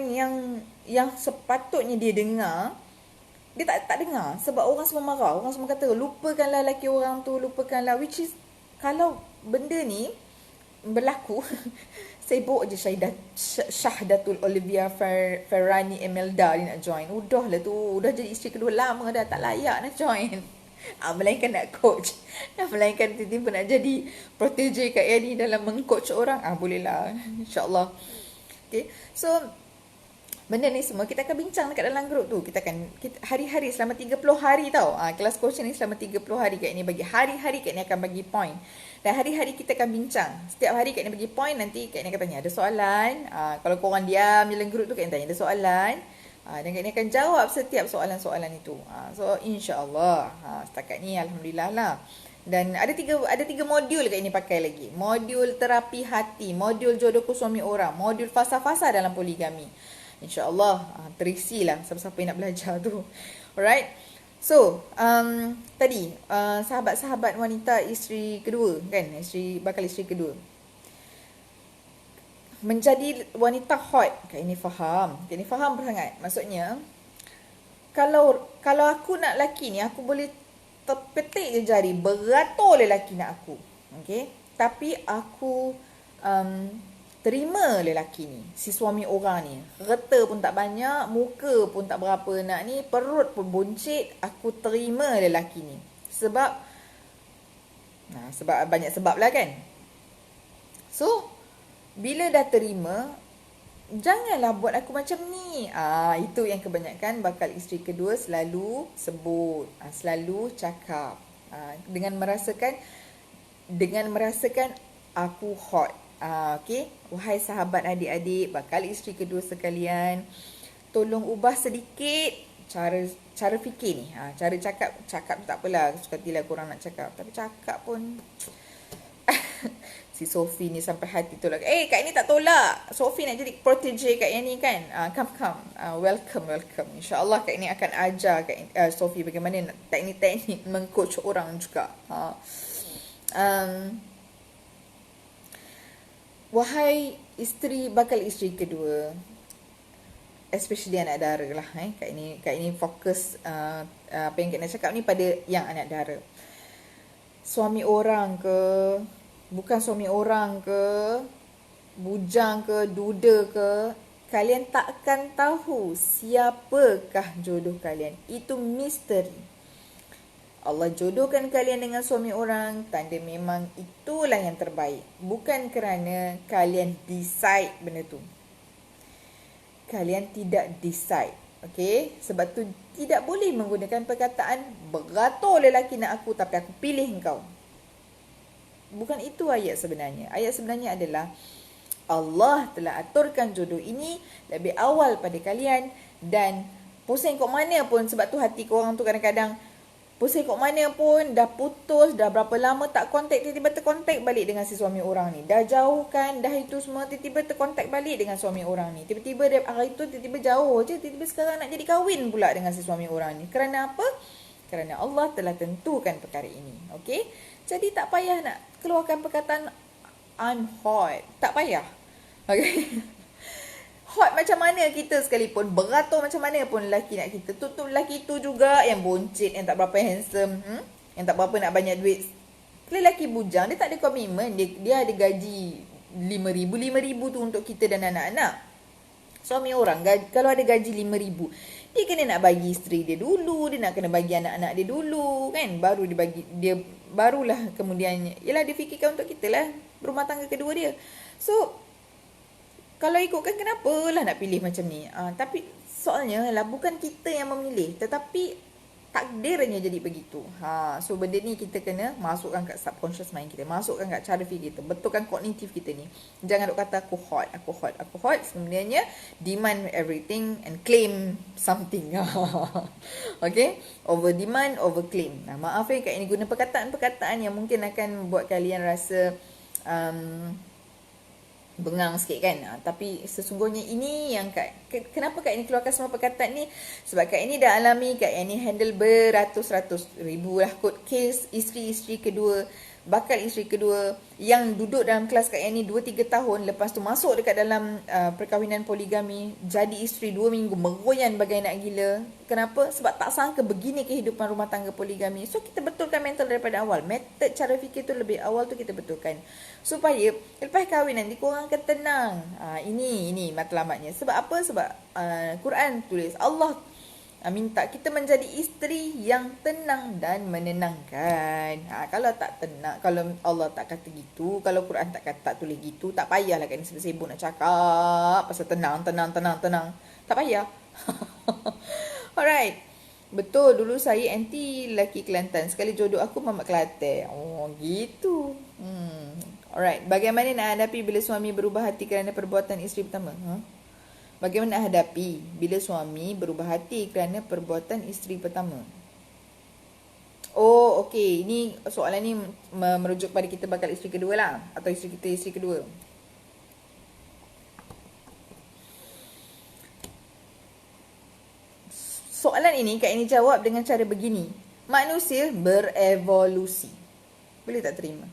[SPEAKER 1] yang sepatutnya dia dengar, dia tak dengar. Sebab orang semua marah. Orang semua kata, lupakanlah lelaki orang tu, lupakanlah. Which is, kalau benda ni berlaku, sibuk je Syahdatul Olivia Ferrani Emelda dia nak join. Udahlah tu, udah jadi isteri kedua lama dah, tak layak nak join. Melainkan nak coach. Melainkan tiba-tiba nak jadi protege Kak Yani dalam mengcoach orang. Bolehlah. InsyaAllah. Okay. So, benda ni semua kita akan bincang dekat dalam grup tu. Kita hari-hari selama 30 hari tau. Kelas coaching ni selama 30 hari Kak Yani bagi. Hari-hari Kak Yani akan bagi point. Dan hari-hari kita akan bincang. Setiap hari Kak Yani bagi point. Nanti Kak Yani akan tanya ada soalan. Kalau korang diam dalam grup tu, Kak Yani tanya ada soalan. Dan Kak Ni akan jawab setiap soalan-soalan itu. So insya-Allah, setakat ni alhamdulillah lah. Dan ada tiga modul Kak Ni pakai lagi. Modul terapi hati, modul jodohku suami orang, modul fasa-fasa dalam poligami. Insya-Allah terisilah siapa-siapa yang nak belajar tu. Alright. So, tadi sahabat-sahabat wanita isteri kedua kan, bakal isteri kedua. Menjadi wanita hot. Kak ini faham sangat. Maksudnya, kalau aku nak lelaki ni, aku boleh terpetik je jari, beratur lelaki nak aku. Okay? Tapi aku terima lelaki ni, si suami orang ni. Reta pun tak banyak, muka pun tak berapa nak ni, perut pun buncit, aku terima lelaki ni. Sebab banyak sebab lah kan. So, bila dah terima, janganlah buat aku macam ni. Itu yang kebanyakan bakal isteri kedua selalu sebut, selalu cakap. Dengan merasakan aku hot. Okay? Wahai sahabat adik-adik, bakal isteri kedua sekalian, tolong ubah sedikit cara fikir ni. Cara cakap tak apalah, sukatilah korang nak cakap. Tapi cakap pun si Sophie ni sampai hati tolak. Kak ni tak tolak. Sophie nak jadi protege Kak Yani kan. Come. Welcome. InsyaAllah Kak ni akan ajar Sophie bagaimana nak teknik-teknik mengcoach orang juga. Wahai bakal isteri kedua, especially anak dara lah. Kak ini fokus apa yang Kak nak cakap ni pada yang anak dara. Suami orang ke, bukan suami orang ke, bujang ke, duda ke, kalian takkan tahu siapakah jodoh kalian. Itu misteri. Allah jodohkan kalian dengan suami orang, tanda memang itulah yang terbaik. Bukan kerana kalian decide benda tu. Kalian tidak decide. Okay? Sebab tu tidak boleh menggunakan perkataan beratur lelaki nak aku tapi aku pilih engkau. Bukan itu ayat sebenarnya. Ayat sebenarnya adalah Allah telah aturkan jodoh ini lebih awal pada kalian. Dan pusing kok mana pun, sebab tu hati korang tu kadang-kadang pusing kok mana pun, dah putus, dah berapa lama tak kontak, tiba-tiba terkontak balik dengan si suami orang ni. Dah jauhkan, dah itu semua, tiba-tiba terkontak balik dengan suami orang ni. Tiba-tiba hari tu tiba-tiba jauh je, tiba-tiba sekarang nak jadi kahwin pula dengan si suami orang ni. Kerana apa? Kerana Allah telah tentukan perkara ini. Okay? Jadi tak payah nak keluarkan perkataan I'm hot. Tak payah. Okay? Hot macam mana kita sekalipun, beratur macam mana pun lelaki nak kita, tu lelaki tu juga yang boncit, yang tak berapa handsome, yang tak berapa nak banyak duit. Lelaki bujang, dia tak ada komitmen, dia ada gaji 5,000 tu untuk kita dan anak-anak. Suami orang kalau ada gaji 5,000, dia kena nak bagi isteri dia dulu, dia nak kena bagi anak-anak dia dulu kan, baru dia bagi dia, barulah kemudian yalah dia fikirkan untuk kita lah, rumah tangga kedua dia. So kalau ikutkan, kenapalah nak pilih macam ni? Tapi soalnya lah bukan kita yang memilih, tetapi takdirnya jadi begitu. So benda ni kita kena masukkan kat subconscious mind kita, masukkan kat cara fikir kita, betulkan kognitif kita ni. Jangan duk kata aku hot, aku hot, aku hot. Sebenarnya demand everything and claim something. Okay, over demand, over claim. Maaf Kak ini guna perkataan-perkataan yang mungkin akan buat kalian rasa bengang sikit kan. Tapi sesungguhnya ini yang kenapa Kak ini keluarkan semua perkataan ni, sebab Kak ini dah alami, Kak ini handle beratus-ratus ribu lah kot kes isteri kedua, bakal isteri kedua yang duduk dalam kelas Kak ini 2-3 tahun, lepas tu masuk dekat dalam perkahwinan poligami, jadi isteri 2 minggu, meroyan bagai nak gila. Kenapa? Sebab tak sangka begini kehidupan rumah tangga poligami. So kita betulkan mental daripada awal, metod cara fikir tu lebih awal tu kita betulkan, supaya lepas kahwin nanti korang akan tenang. Ini matlamatnya. Sebab apa? Sebab Quran tulis Allah minta kita menjadi isteri yang tenang dan menenangkan. Kalau tak tenang, kalau Allah tak kata gitu, kalau Quran tak tulis gitu, tak payahlah kan sibuk-sibuk nak cakap pasal tenang. Tak payah. Alright. Betul, dulu saya anti lelaki Kelantan. Sekali jodoh aku mamak Kelantan. Oh, gitu. Alright. Bagaimana nak hadapi bila suami berubah hati kerana perbuatan isteri pertama? Bagaimana nak hadapi bila suami berubah hati kerana perbuatan isteri pertama? Oh, okey. Ini soalan ni merujuk pada kita bakal isteri kedua lah. Atau isteri kita isteri kedua. Soalan ini Kak ini jawab dengan cara begini. Manusia berevolusi. Boleh tak terima?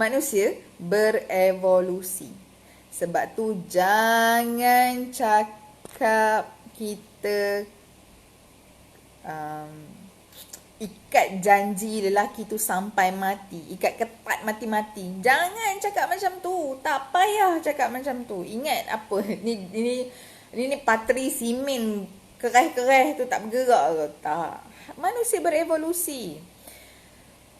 [SPEAKER 1] Manusia berevolusi. Sebab tu jangan cakap kita ikat janji lelaki tu sampai mati, ikat ketat mati-mati. Jangan cakap macam tu. Tak payah cakap macam tu. Ingat apa? Ini patri simen kereh-kereh tu tak bergerak ke? Tak. Manusia berevolusi.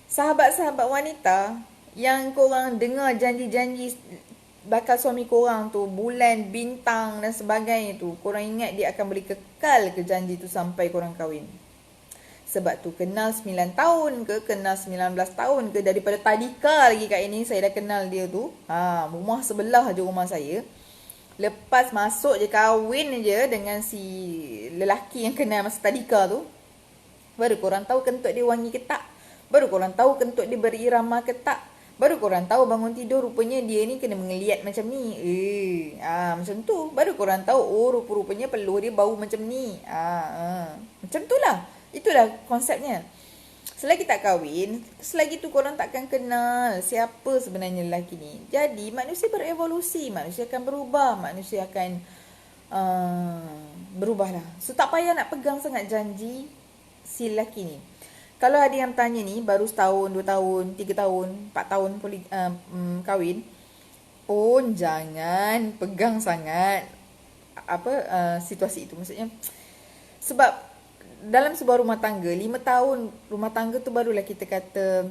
[SPEAKER 1] Sahabat-sahabat wanita yang korang dengar janji-janji bakal suami korang tu, bulan, bintang dan sebagainya tu, korang ingat dia akan boleh kekal ke janji tu sampai korang kahwin. Sebab tu kenal 9 tahun ke, kenal 19 tahun ke, daripada tadika lagi kat ini saya dah kenal dia tu. Rumah sebelah je rumah saya. Lepas masuk je kahwin je dengan si lelaki yang kenal masa tadika tu, baru korang tahu kentut dia wangi ke tak. Baru korang tahu kentut dia berirama ke tak. Baru korang tahu bangun tidur rupanya dia ni kena mengeliat macam ni. Macam tu. Baru korang tahu, rupa-rupanya peluh dia bau macam ni. Macam tu lah. Itulah konsepnya. Selagi tak kahwin, selagi tu korang takkan kenal siapa sebenarnya lelaki ni. Jadi manusia berevolusi. Manusia akan berubah. Manusia akan berubah lah. So tak payah nak pegang sangat janji si lelaki ni. Kalau ada yang tanya ni, baru setahun, 2 tahun, 3 tahun, 4 tahun kahwin, pun jangan pegang sangat situasi itu. Maksudnya, sebab dalam sebuah rumah tangga, 5 tahun rumah tangga tu barulah kita kata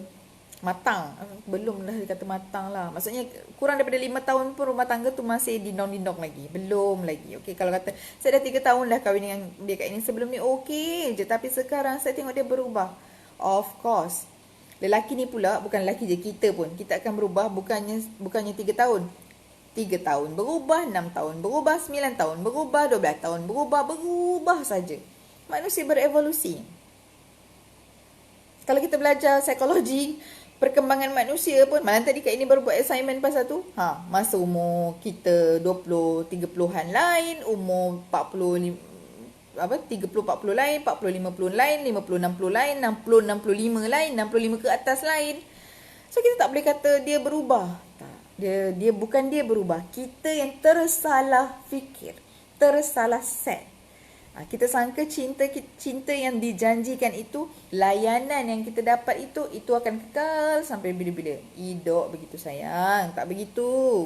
[SPEAKER 1] matang. Belum dah dikata matang lah. Maksudnya, kurang daripada 5 tahun pun rumah tangga tu masih dindong-dindong lagi. Belum lagi. Okay, kalau kata, saya dah 3 tahun dah kahwin dengan dia kat ini. Sebelum ni okey je. Tapi sekarang saya tengok dia berubah. Of course. Lelaki ni pula, bukan lelaki je, kita pun. Kita akan berubah bukannya 3 tahun. 3 tahun berubah, 6 tahun berubah, 9 tahun berubah, 12 tahun berubah saja. Manusia berevolusi. Kalau kita belajar psikologi perkembangan manusia pun, malam tadi Kak ini baru buat assignment pasal tu. Masa umur kita 20, 30-an lain, umur 30-40 lain, 40-50 lain, 50-60 lain, 60-65 lain, 65 ke atas lain. So kita tak boleh kata dia berubah. Tak. Dia bukan dia berubah. Kita yang tersalah fikir, tersalah set. Kita sangka cinta yang dijanjikan itu, layanan yang kita dapat itu akan kekal sampai bila-bila. Hidup begitu sayang. Tak begitu.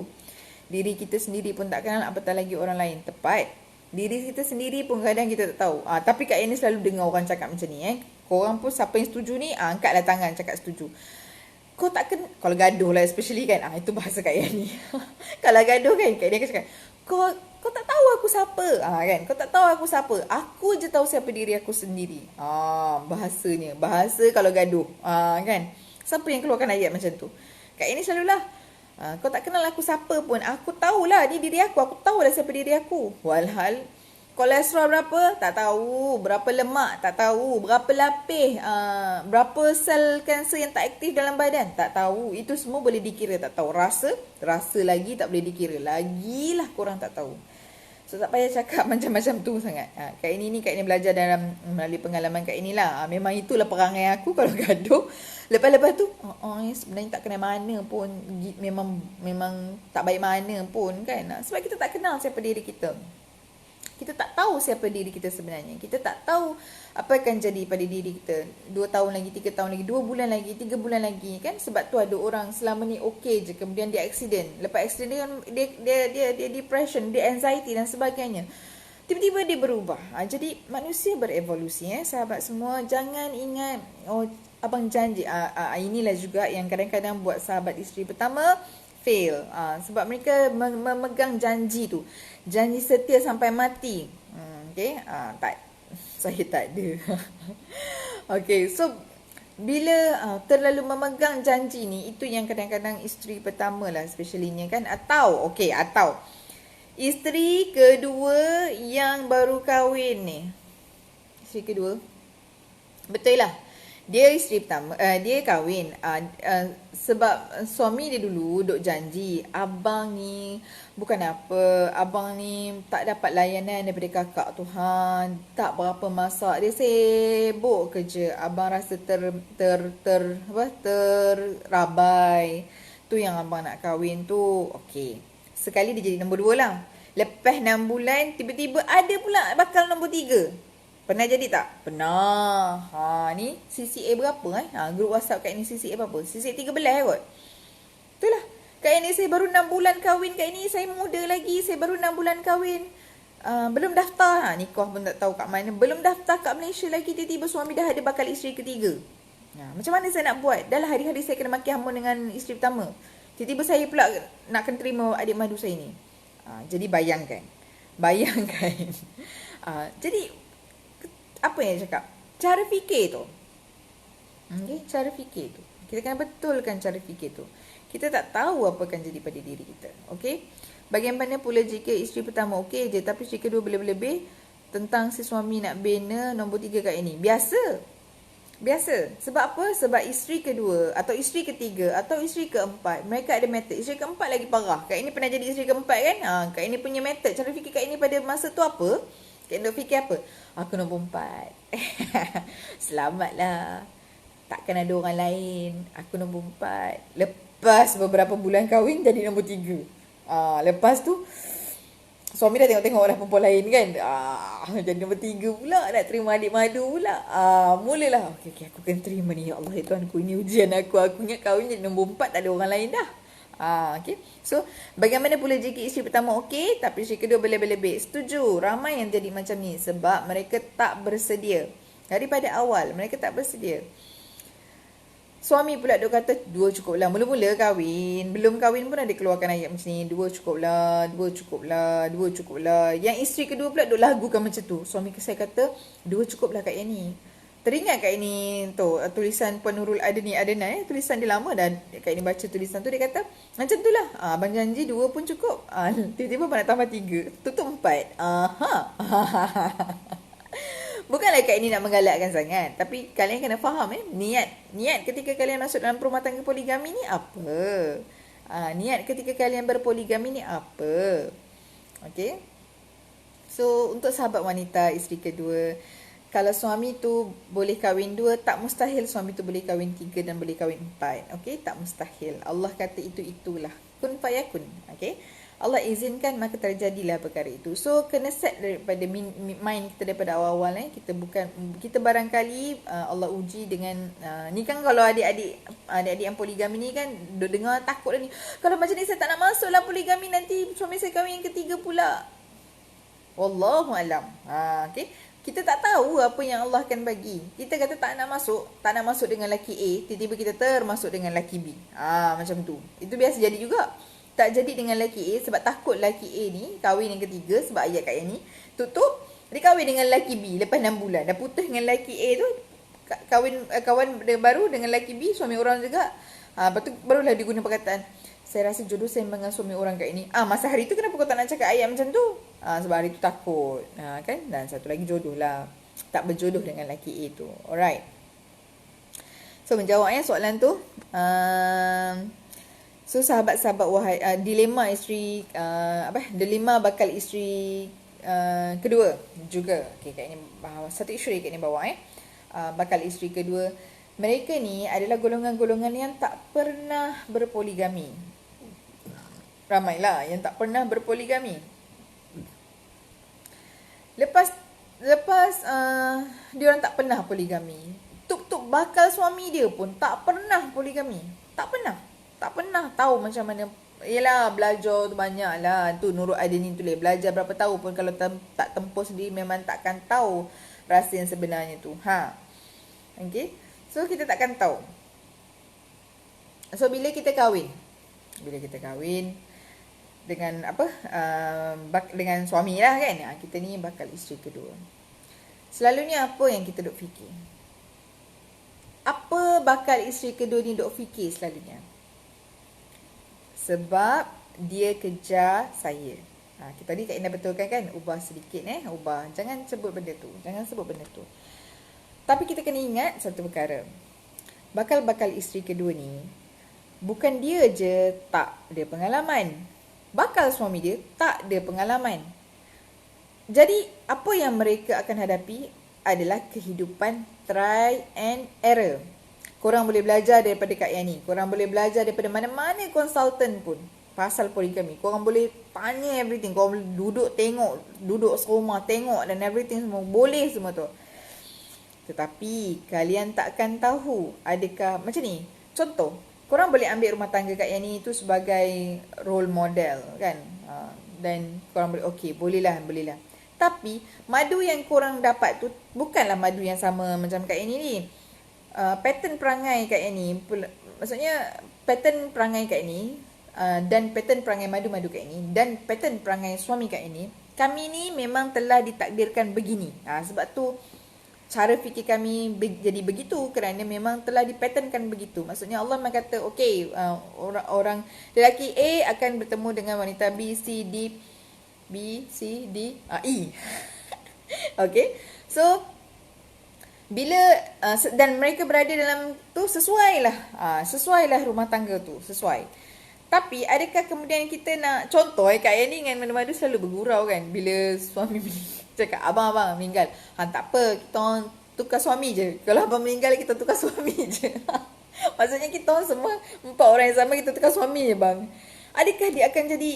[SPEAKER 1] Diri kita sendiri pun tak kenal, apatah lagi orang lain. Tepat. Diri kita sendiri pun kadang kita tak tahu. Tapi Kak ini selalu dengar orang cakap macam ni. Korang pun siapa yang setuju ni, angkatlah tangan cakap setuju. Kau tak kalau gaduh lah especially kan. Itu bahasa Kak Yani. Kalau gaduh kan, Kak Yani akan cakap, Kau kau tak tahu aku siapa. Kan? Kau tak tahu aku siapa. Aku je tahu siapa diri aku sendiri. Bahasanya. Bahasa kalau gaduh. Kan? Siapa yang keluarkan ayat macam tu? Kak ini selalulah. Kau tak kenal aku siapa pun. Aku tahulah ni diri aku. Aku tahulah siapa diri aku. Walhal kolesterol berapa? Tak tahu. Berapa lemak? Tak tahu. Berapa lapis? Berapa sel kanser yang tak aktif dalam badan? Tak tahu. Itu semua boleh dikira. Tak tahu. Rasa? Rasa lagi tak boleh dikira. Lagilah korang tak tahu. So tak payah cakap macam-macam tu sangat. Kak ini Kak ini belajar dalam melalui pengalaman Kak inilah. Memang itulah perangai aku kalau gaduh. Lepas-lepas tu, sebenarnya tak kenal mana pun. Memang tak baik mana pun kan. Sebab kita tak kenal siapa diri kita. Kita tak tahu siapa diri kita sebenarnya. Kita tak tahu apa akan jadi pada diri kita 2 tahun lagi, 3 tahun lagi, 2 bulan lagi, 3 bulan lagi kan. Sebab tu ada orang selama ni okey je, kemudian dia accident. Lepas accident dia depression, dia anxiety dan sebagainya. Tiba-tiba dia berubah. Jadi manusia berevolusi sahabat semua. Jangan ingat abang janji. Inilah juga yang kadang-kadang buat sahabat isteri pertama fail. Sebab mereka memegang janji tu. Janji setia sampai mati. Okay. Tak. Saya tak ada. Okay. So, bila terlalu memegang janji ni, itu yang kadang-kadang isteri pertama lah especially-nya kan. Atau isteri kedua yang baru kahwin ni. Isteri kedua. Betul lah. Dia isteri pertama, dia kahwin. Sebab suami dia dulu duk janji, abang ni bukan apa, abang ni tak dapat layanan daripada kakak Tuhan, tak berapa masak, dia sibuk kerja. Abang rasa terrabai. Tu yang abang nak kahwin tu. Okey. Sekali dia jadi nombor 2 lah. Lepas 6 bulan, tiba-tiba ada pula bakal nombor 3. Pernah jadi tak? Pernah. Ni CCA berapa grup WhatsApp kat ini CCA berapa? CCA 13 kot. Itulah. Kat ini saya baru 6 bulan kahwin. Kat ini saya muda lagi. Saya baru 6 bulan kahwin. Belum daftar. Nikah pun tak tahu kat mana. Belum daftar kat Malaysia lagi. Tiba-tiba suami dah ada bakal isteri ketiga. Macam mana saya nak buat? Dah lah hari-hari saya kena maki hamun dengan isteri pertama. Tiba-tiba saya pula nak kena terima adik madu saya ni. Jadi bayangkan. Jadi apa yang cakap? Cara fikir tu. Okay, cara fikir tu. Kita kena betulkan cara fikir tu. Kita tak tahu apa akan jadi pada diri kita. Okay? Bagaimana pula jika isteri pertama okey je, tapi isteri kedua lebih-lebih tentang si suami nak bina nombor 3 kat ini. Biasa. Sebab apa? Sebab isteri kedua atau isteri ketiga atau isteri keempat, mereka ada method. Isteri keempat lagi parah. Kak ini pernah jadi isteri keempat kan? Kak ini punya method. Cara fikir Kak ini pada masa tu apa? Kak ini fikir apa? Aku nombor 4. Selamatlah. Takkan ada orang lain. Aku nombor 4. Lepas beberapa bulan kahwin jadi nombor 3. Lepas tu suami dah tengok-tengok lah perempuan lain kan. Jadi nombor 3 pula. Nak terima adik madu pula. Mulalah. Okay, aku kena terima ni. Ya Allah, ya Tuhan aku, ini ujian aku. Aku ingat kahwin jadi nombor 4 tak ada orang lain dah. Okay. So, bagaimana pula jika isteri pertama okey, tapi isteri kedua lebih-lebih? Setuju. Ramai yang jadi macam ni. Sebab mereka tak bersedia. Daripada awal, mereka tak bersedia. Suami pula dia kata 2 cukup lah. Mula-mula kahwin. Belum kahwin pun ada keluarkan ayat macam ni. 2 cukup lah. 2 cukup lah. 2 cukup lah. Yang isteri kedua pula duk lagukan macam tu. Suami saya kata 2 cukup lah kat yang ni. Teringat kat ini tu tulisan Puan Nurul Adnan tulisan dia lama dah. Kat ini baca tulisan tu, dia kata macam tu lah. Abang janji 2 pun cukup. Tiba-tiba abang nak tambah 3. Tutup 4. Bukanlah kat ini nak menggalakkan sangat, tapi kalian kena faham niat ketika kalian masuk dalam rumah tangga poligami ni apa? Niat ketika kalian berpoligami ni apa? Okay. So untuk sahabat wanita isteri kedua, kalau suami tu boleh kahwin 2, tak mustahil suami tu boleh kahwin 3 dan boleh kahwin 4. Okey, tak mustahil. Allah kata itulah. Kun fayakun. Okey. Allah izinkan maka terjadilah perkara itu. So kena set daripada mind kita daripada awal-awal kita barangkali Allah uji dengan ni kan. Kalau adik-adik yang poligami ni kan dengar takut dah ni. Kalau macam ni saya tak nak masuklah poligami, nanti suami saya kahwin yang ketiga pula. Wallahu alam. Okey. Kita tak tahu apa yang Allah akan bagi. Kita kata tak nak masuk dengan lelaki A, tiba-tiba kita termasuk dengan lelaki B. Macam tu. Itu biasa jadi juga. tak jadi dengan lelaki A sebab takut lelaki A ni kahwin yang ketiga, sebab ayat kat yang ni tutup, dia kahwin dengan lelaki B lepas 6 bulan. Dah putus dengan lelaki A tu, kawan dia baru dengan lelaki B, suami orang juga. Lepas tu barulah dia guna perkataan, saya rasa jodoh saya dengan suami orang kat ini. Masa hari tu kenapa kau tak nak cakap ayat macam tu? Sebab hari tu takut. Kan? Dan satu lagi jodoh lah. Tak berjodoh dengan lelaki A tu. Alright. So menjawabnya soalan tu. So sahabat-sahabat wahai, dilema isteri, dilema bakal isteri kedua juga. Okay, kat ini satu isu kat ni bawah bakal isteri kedua. Mereka ni adalah golongan-golongan yang tak pernah berpoligami. Ramailah yang tak pernah berpoligami. Lepas dia orang tak pernah poligami. Tuk bakal suami dia pun tak pernah poligami. Tak pernah tahu macam mana. Yelah, belajar tu banyak lah. Tu Nurul Adinin tulis, belajar berapa tahun pun kalau tak tempuh sendiri memang takkan tahu rasa yang sebenarnya tu. Okay. So kita takkan tahu. So bila kita kahwin dengan dengan suami lah kan, kita ni bakal isteri kedua. Selalunya apa yang kita duk fikir? Apa bakal isteri kedua ni duk fikir selalunya? Sebab dia kejar saya. Kita tadi Kak Indah betulkan kan, ubah sedikit ubah. Jangan sebut benda tu. Tapi kita kena ingat satu perkara. Bakal isteri kedua ni, bukan dia je tak ada pengalaman. Bakal suami dia tak ada pengalaman. Jadi apa yang mereka akan hadapi adalah kehidupan try and error. Korang boleh belajar daripada Kak Yani. Korang boleh belajar daripada mana-mana konsultan pun pasal poligami. Korang boleh tanya everything. Korang boleh duduk serumah tengok dan everything semua. Boleh semua tu. Tetapi kalian takkan tahu adakah macam ni. Contoh, korang boleh ambil rumah tangga Kak Yani tu sebagai role model kan. Dan korang boleh bolehlah. Tapi madu yang korang dapat tu bukanlah madu yang sama macam Kak Yani ni. Pattern perangai Kak Yani, maksudnya pattern perangai Kak Yani dan pattern perangai madu-madu Kak Yani dan pattern perangai suami Kak Yani, kami ni memang telah ditakdirkan begini. Sebab tu cara fikir kami jadi begitu kerana memang telah dipatternkan begitu. Maksudnya Allah memang kata orang lelaki A akan bertemu dengan wanita B, C, D, E. Okay. So bila dan mereka berada dalam tu sesuailah rumah tangga tu, sesuai. Tapi adakah kemudian kita nak contoh Kak Yani dengan madu-madu selalu bergurau kan bila suami cakap abang meninggal. Tak apa, kita orang tukar suami je. Kalau abang meninggal kita tukar suami je. Maksudnya kita orang semua 4 orang yang sama, kita tukar suami je bang. Adakah dia akan jadi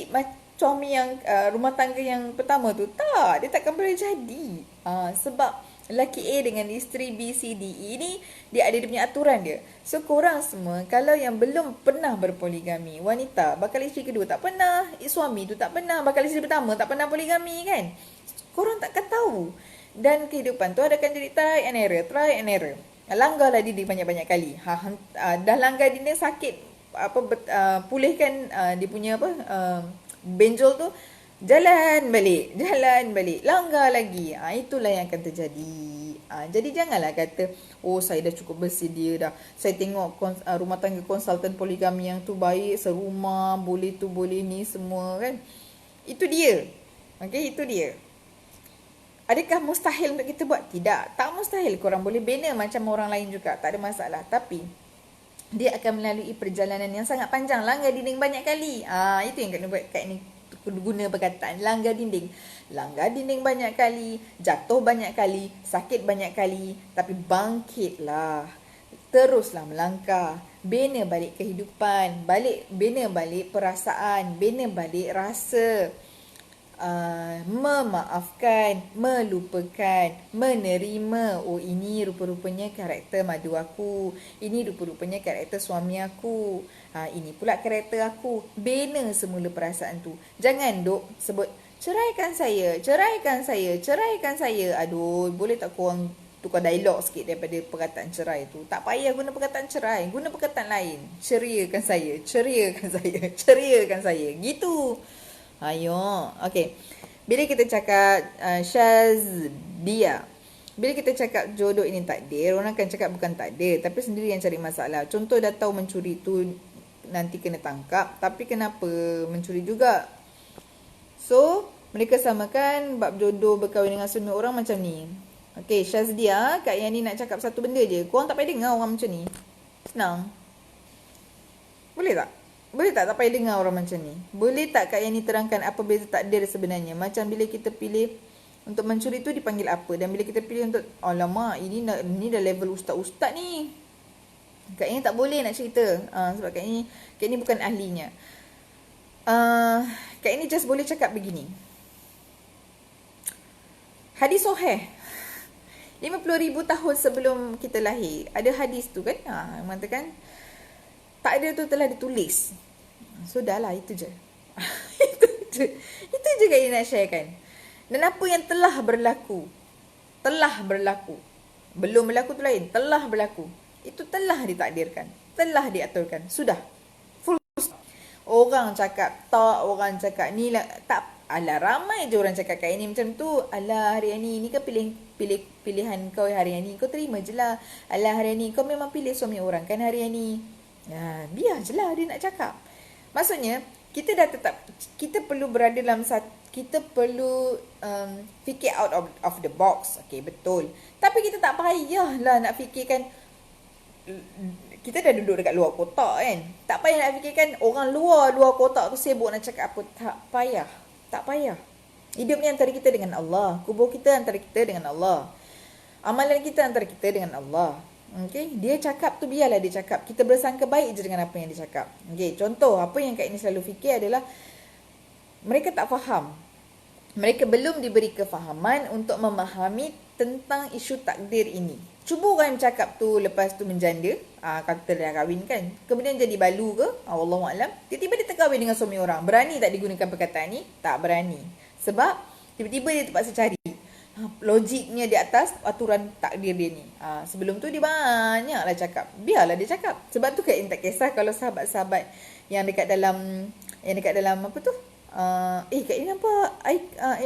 [SPEAKER 1] suami yang rumah tangga yang pertama tu? Tak, dia takkan boleh jadi. Sebab lelaki A dengan isteri B, C, D, E ni dia ada dia punya aturan dia. So korang semua kalau yang belum pernah berpoligami, wanita bakal isteri kedua tak pernah, suami tu tak pernah, bakal isteri pertama tak pernah poligami kan, korang takkan tahu. Dan kehidupan tu akan jadi try and error. Langgarlah dinding banyak-banyak kali. Dah langgar dinding sakit, pulihkan dia punya benjol tu, jalan balik, langgar lagi. Itulah yang akan terjadi. Jadi janganlah kata, saya dah cukup bersih dia dah. Saya tengok rumah tangga konsultan poligami yang tu baik, serumah, boleh tu, boleh ni semua kan. Itu dia. Okay, itu dia. Adakah mustahil untuk kita buat? Tidak, tak mustahil. Korang boleh bina macam orang lain juga, tak ada masalah. Tapi dia akan melalui perjalanan yang sangat panjang, langgar dinding banyak kali. Itu yang kena buat kat ni, guna perkataan langgar dinding banyak kali, jatuh banyak kali, sakit banyak kali, tapi bangkitlah, teruslah melangkah, bina balik kehidupan, bina balik perasaan, bina balik rasa, memaafkan, melupakan, menerima. Ini rupa-rupanya karakter madu aku, ini rupa-rupanya karakter suami aku, ini pula karakter aku. Bina semula perasaan tu. Jangan duk sebut ceraikan saya. Aduh, boleh tak korang tukar dialog sikit daripada perkataan cerai tu. Tak payah guna perkataan cerai, guna perkataan lain. Ceriakan saya, ceriakan saya, ceriakan saya. Gitu. Ayo. Okey. Bila kita cakap Syazdia, bila kita cakap jodoh ini takdir, orang akan cakap bukan takdir, tapi sendiri yang cari masalah. Contoh dah tahu mencuri tu nanti kena tangkap, tapi kenapa mencuri juga? So, mereka samakan bab jodoh berkahwin dengan suami orang macam ni. Okey, Syazdia, Kak Yani nak cakap satu benda je. Korang tak payah dengar orang macam ni. Senang. Boleh tak? Boleh tak payah dengar orang macam ni? Boleh tak Kak Yani terangkan apa beza takdir sebenarnya? Macam bila kita pilih untuk mencuri tu dipanggil apa? Dan bila kita pilih untuk, alamak, ini dah level ustaz-ustaz ni. Kak Yani tak boleh nak cerita. Sebab Kak Yani bukan ahlinya. Kak Yani just boleh cakap begini. Hadis sahih. 50,000 tahun sebelum kita lahir. Ada hadis tu kan? Mengatakan takdir tu telah ditulis. So dah lah, itu je. Itu je Kak Yani nak sharekan. Dan apa yang telah berlaku. Telah berlaku. Belum berlaku tu lain. Telah berlaku. Itu telah ditakdirkan. Telah diaturkan. Sudah. Full stop. Orang cakap tak. Orang cakap ni lah. Tak. Alah, ramai je orang cakap Kak Yani macam tu. Alah, hari ni kan pilihan kau hari ni. Kau terima je lah. Alah, hari ni kau memang pilih suami orang kan hari ni. Biar je lah dia nak cakap. Maksudnya, kita dah tetap, kita perlu berada dalam kita perlu fikir out of the box. Okay, betul. Tapi kita tak payahlah nak fikirkan, kita dah duduk dekat luar kotak kan. Tak payah nak fikirkan orang luar kotak tu sibuk nak cakap apa. Tak payah. Tak payah. Hidup ni antara kita dengan Allah. Kubur kita antara kita dengan Allah. Amalan kita antara kita dengan Allah. Okay? Dia cakap tu biarlah dia cakap. Kita bersangka baik je dengan apa yang dia cakap. Okay? Contoh, apa yang Kak ini selalu fikir adalah mereka tak faham. Mereka belum diberi kefahaman untuk memahami tentang isu takdir ini. Cuba orang cakap tu lepas tu menjanda. Kata dah kahwin kan. Kemudian jadi balu ke? Wallahualam. Tiba-tiba dia terkahwin dengan suami orang. Berani tak digunakan perkataan ni? Tak berani. Sebab tiba-tiba dia terpaksa cari. Logiknya di atas aturan takdir dia ni. Sebelum tu dia banyaklah cakap. Biarlah dia cakap. Sebab tu Kak In tak kisah kalau sahabat-sahabat yang dekat dalam apa tu? Kak In nampak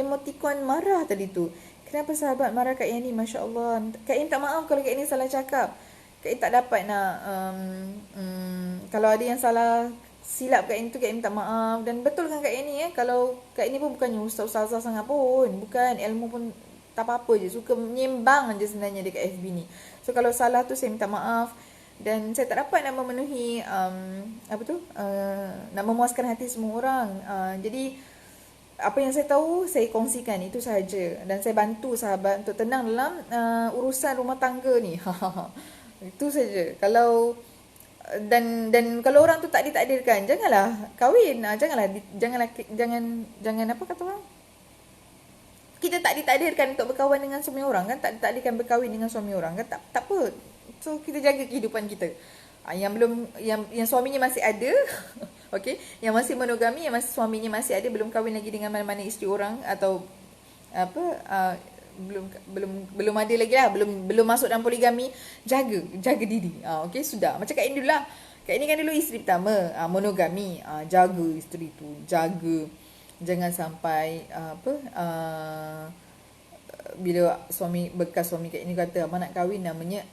[SPEAKER 1] emotikon marah tadi tu. Kenapa sahabat marah Kak Yani? Masya Allah. Kak In tak maaf kalau Kak Yani salah cakap. Kak In tak dapat nak kalau ada yang salah silap Kak In tu, Kak In tak maaf. Dan betul kan Kak Yani kalau Kak Yani pun bukannya ustaz-ustazah sangat pun. Bukan, ilmu pun tak apa-apa je. Suka menyembang je sebenarnya dekat FB ni. So kalau salah tu saya minta maaf. Dan saya tak dapat nak memenuhi nak memuaskan hati semua orang. Jadi apa yang saya tahu saya kongsikan itu sahaja. Dan saya bantu sahabat untuk tenang dalam urusan rumah tangga ni. Itu saja. Kalau dan kalau orang tu tak ditakdirkan, janganlah kahwin. Jangan apa kata orang? Kita tak ditakdirkan untuk berkawan dengan suami orang kan? Tak ditakdirkan berkahwin dengan suami orang kan? Tak apa. So kita jaga kehidupan kita. Yang belum yang suaminya masih ada, okey, yang masih monogami, yang suaminya masih ada, belum kahwin lagi dengan mana-mana isteri orang atau belum ada lagi lah, belum masuk dalam poligami, jaga diri. Okey, sudah. Macam Kak In dulu lah. Kak In kan dulu isteri pertama, monogami, jaga isteri tu, jaga. Jangan sampai bila bekas suami Kak In kata, "Abang nak kahwin namanya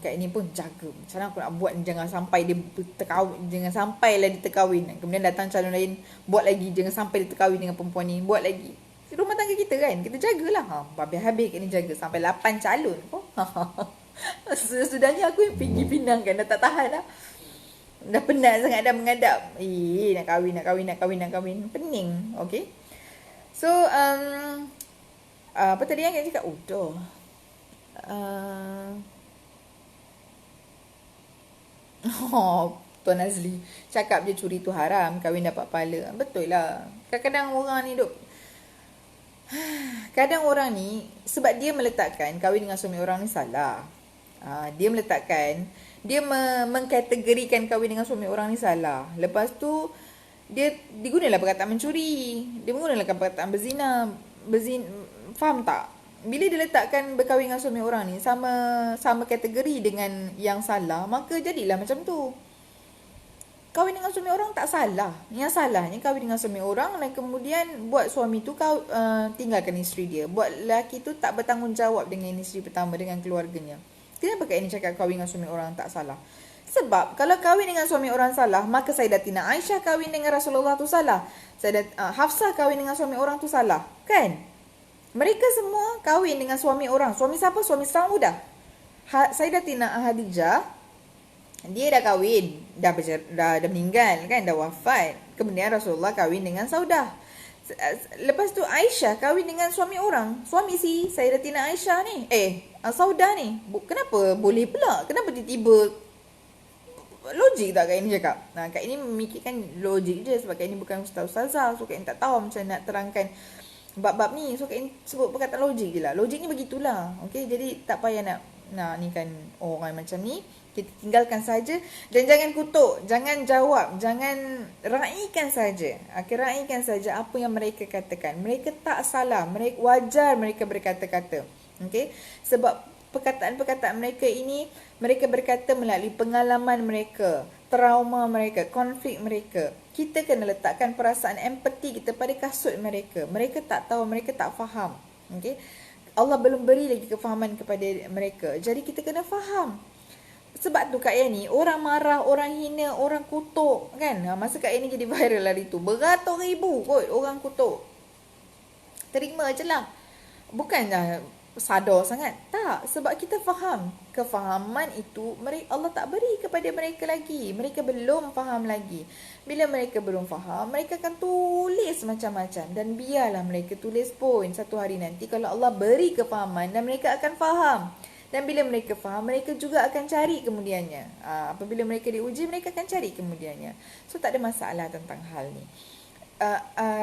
[SPEAKER 1] Kak ini pun jaga. Macam mana aku nak buat ni, jangan sampai dia terkahwin, jangan sampailah dia terkahwin. Kemudian datang calon lain, buat lagi, jangan sampai dia terkahwin dengan perempuan ni, buat lagi. Rumah tangga kita kan, kita jagalah. Habis-habis Kak ni jaga sampai 8 calon. Sudahnya aku yang pergi Pinang kan, dah tak tahan lah. Dah penat sangat dah mengadap. Nak kahwin. Pening. Okay. So, apa tadi yang Kak cakap? Tuan Azli cakap je curi tu haram, kahwin dapat pahala. Betul lah. Kadang-kadang orang ni kadang orang ni sebab dia meletakkan kahwin dengan suami orang ni salah. Dia meletakkan, dia mengkategorikan kahwin dengan suami orang ni salah. Lepas tu dia digunalah perkataan mencuri, dia menggunakan perkataan berzina. Faham tak? bila dia letakkan berkahwin dengan suami orang ni sama sama kategori dengan yang salah, maka jadilah macam tu. Kahwin dengan suami orang tak salah. Yang salahnya kahwin dengan suami orang dan kemudian buat suami tu tinggalkan isteri dia. Buat lelaki tu tak bertanggungjawab dengan isteri pertama, dengan keluarganya. Kenapa Kak ini cakap kahwin dengan suami orang tak salah? Sebab kalau kahwin dengan suami orang salah, maka Sayyidatina Aisyah kahwin dengan Rasulullah tu salah. Hafsah kahwin dengan suami orang tu salah. Kan? Mereka semua kahwin dengan suami orang. Suami siapa? Suami Saudah. Sayyidatina Khadijah, dia dah kahwin, dah meninggal kan, dah wafat. Kemudian Rasulullah kahwin dengan Saudah. Lepas tu Aisyah kahwin dengan suami orang. Suami si Sayyidatina Aisyah ni, Saudah ni. Kenapa boleh pula? Kenapa tiba-tiba? Logik tak Kak ini cakap? Kak ini memikirkan logik je sebab Kak ini bukan ustaz-ustazah. So Kak ini tak tahu macam nak terangkan bab-bab ni. So Kak ini sebut perkataan logik je lah. Logik ni begitulah. Okay, jadi tak payah nak ni kan orang macam ni. Kita tinggalkan saja dan jangan kutuk, jangan jawab, jangan raikan saja. Raikan saja apa yang mereka katakan. Mereka tak salah, mereka wajar mereka berkata-kata. Okey? Sebab perkataan-perkataan mereka ini mereka berkata melalui pengalaman mereka, trauma mereka, konflik mereka. Kita kena letakkan perasaan empati kita pada kasut mereka. Mereka tak tahu, mereka tak faham. Okey? Allah belum beri lagi kefahaman kepada mereka. Jadi kita kena faham. Sebab tu Kak Yani, orang marah, orang hina, orang kutuk kan. Masa Kak Yani jadi viral hari tu, beratus ribu kot orang kutuk. Terima je lah. Bukanlah sadar sangat. Tak, sebab kita faham. Kefahaman itu Allah tak beri kepada mereka lagi. Mereka belum faham lagi. Bila mereka belum faham, mereka akan tulis macam-macam. Dan biarlah mereka tulis pun. Satu hari nanti kalau Allah beri kefahaman dan mereka akan faham. Dan bila mereka faham, mereka juga akan cari kemudiannya. Apabila mereka diuji, mereka akan cari kemudiannya. So, tak ada masalah tentang hal ni.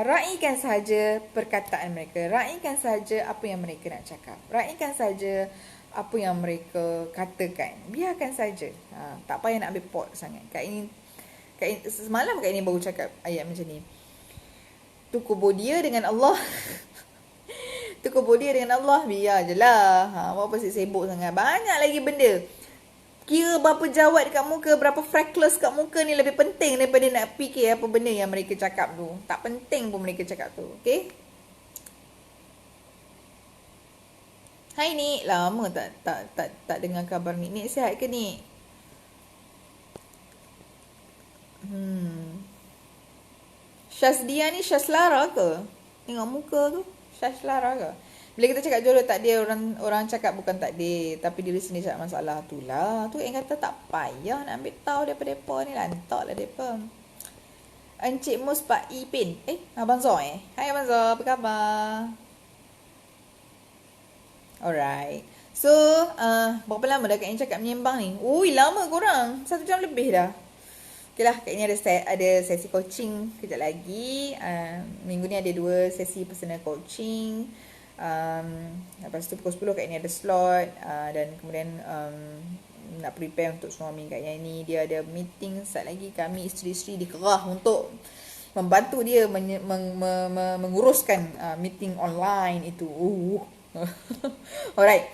[SPEAKER 1] Raikan saja perkataan mereka. Raikan saja apa yang mereka nak cakap. Raikan saja apa yang mereka katakan. Biarkan saja. Tak payah nak ambil pot sangat. Semalam Kak ini baru cakap ayat macam ni. Tu kubur dia dengan Allah. Tu kubur dia dengan Allah. Biar je lah. Apa sibuk sangat. Banyak lagi benda. Kira berapa jawat dekat muka, berapa freckles kat muka ni lebih penting daripada nak fikir apa benda yang mereka cakap tu. Tak penting pun mereka cakap tu. Okay? Hai Nik. Lama tak dengar khabar Nik. Nik sihat ke Nik? Syazdia ni Syazlara ke? Tengok muka tu. Syazlara ke? Bila kita cakap jodoh tak dia, orang cakap bukan tak dia, tapi diri sendiri cakap masalah tu lah. Tu yang kata tak payah nak ambil tahu daripada mereka ni, lantak lah mereka. Encik Mus Pak Ipin. Abang Zor Hai Abang Zor, apa khabar? Alright. So, berapa lama dah Kak Ina cakap menyembang ni? Ui, lama korang. 1 jam lebih dah. Okay lah, Kak Ina ada sesi coaching kejap lagi. Minggu ni ada 2 sesi personal coaching. Lepas tu pukul 10 Kak Ini ada slot, dan kemudian nak prepare untuk suami Kak Yani. Dia ada meeting saat lagi. Kami isteri-isteri dikerah untuk membantu dia menguruskan meeting online itu. Alright.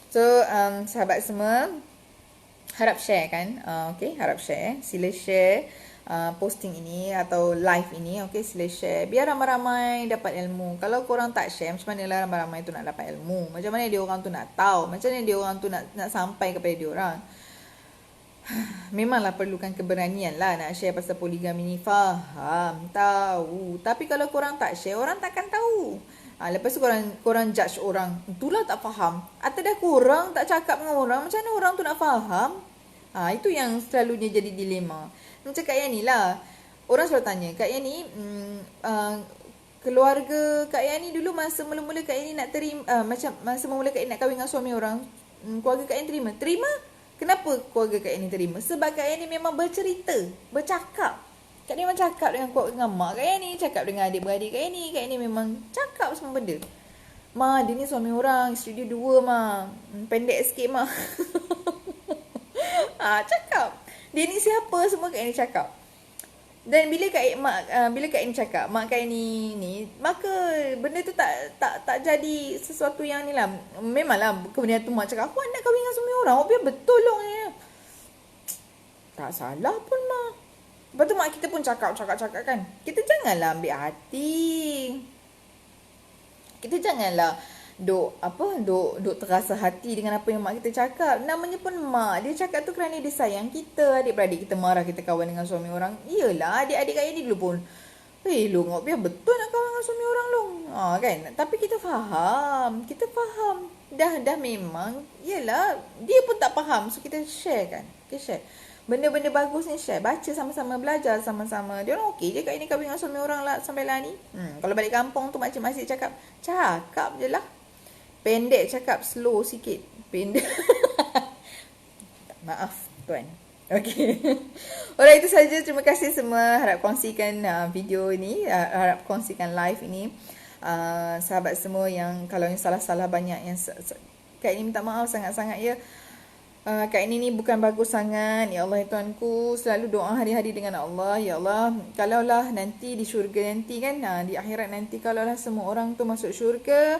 [SPEAKER 1] So sahabat semua, harap share kan. Okay, harap share. Sila share posting ini atau live ini. Okay, sila share biar ramai-ramai dapat ilmu. Kalau korang tak share, macam mana lah ramai-ramai tu nak dapat ilmu? Macam mana dia orang tu nak tahu? Macam mana dia orang tu nak sampai kepada dia orang? Memanglah perlukan keberanian lah nak share pasal poligami ni. Faham, tahu. Tapi kalau korang tak share, orang takkan tahu. Lepas tu korang judge orang. Itulah tak faham. Atau dah korang tak cakap dengan orang, macam mana orang tu nak faham? Itu yang selalunya jadi dilema. Macam Kak Yani lah. Orang selalu tanya, Kak Yani, keluarga Kak Yani dulu masa mula-mula Kak Yani nak terima, macam masa mula Kak Yani nak kahwin dengan suami orang, keluarga Kak Yani terima? Terima? Kenapa keluarga Kak Yani terima? Sebab Kak Yani memang bercerita, bercakap. Kak Yani memang cakap dengan dengan mak Kak Yani, cakap dengan adik-beradik Kak Yani. Kak Yani memang cakap semua benda. Ma, dia ni suami orang, isteri dia 2 ma. Pendek sikit ma. Cakap. Dia ni siapa, semua Kak Yani cakap. Dan bila Kak Ini cakap, mak Kak Ini ni, maka benda tu tak jadi sesuatu yang ni lah. Memanglah kemudian tu mak cakap, aku nak kahwin dengan suami orang. Oh, biar betul lah ni. Tak salah pun mak. Lepas tu mak kita pun cakap kan. Kita janganlah ambil hati. Kita janganlah duk terasa hati dengan apa yang mak kita cakap. Namanya pun mak. Dia cakap tu kerana dia sayang kita. Adik-beradik kita marah kita kawan dengan suami orang. Iyalah, adik-adik kat ni dulu pun. Long, biar betul nak kawan dengan suami orang long. Kan? Tapi kita faham. Kita faham. Dah memang. Iyalah, dia pun tak faham. So kita share kan. Kita share. Benda-benda bagus ni share. Baca sama-sama, belajar sama-sama. Dia orang okey je kat ini kahwin dengan suami orang lah sampai lah ni. Kalau balik kampung tu makcik masih cakap je lah. Pendek cakap, slow sikit. Pendek. Maaf tuan. Okey. Alright, itu saja. Terima kasih semua. Harap kongsikan video ini. Harap kongsikan live ini. Sahabat semua yang kalau yang salah-salah banyak yang Kak Ini minta maaf sangat-sangat ya. Kak Ini ni bukan bagus sangat. Ya Allah ya Tuanku, selalu doa hari-hari dengan Allah. Ya Allah, kalaulah nanti di syurga nanti kan, di akhirat nanti kalaulah semua orang tu masuk syurga,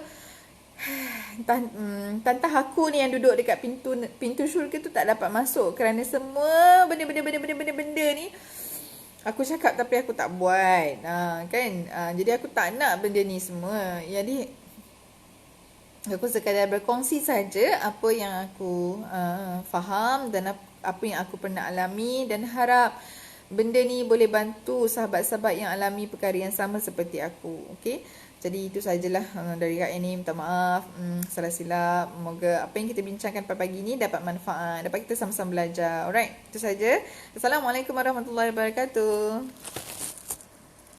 [SPEAKER 1] tantah aku ni yang duduk dekat pintu syurga tu tak dapat masuk kerana semua benda ni aku cakap tapi aku tak buat. Kan? Jadi aku tak nak benda ni semua. Jadi aku sekadar berkongsi saja apa yang aku faham dan apa yang aku pernah alami, dan harap benda ni boleh bantu sahabat-sahabat yang alami perkara yang sama seperti aku. Okey. Jadi itu sajalah dari Kak Ini. Minta maaf salah silap. Semoga apa yang kita bincangkan pada pagi ni dapat manfaat, dapat kita sama-sama belajar. Alright, itu saja. Assalamualaikum warahmatullahi wabarakatuh.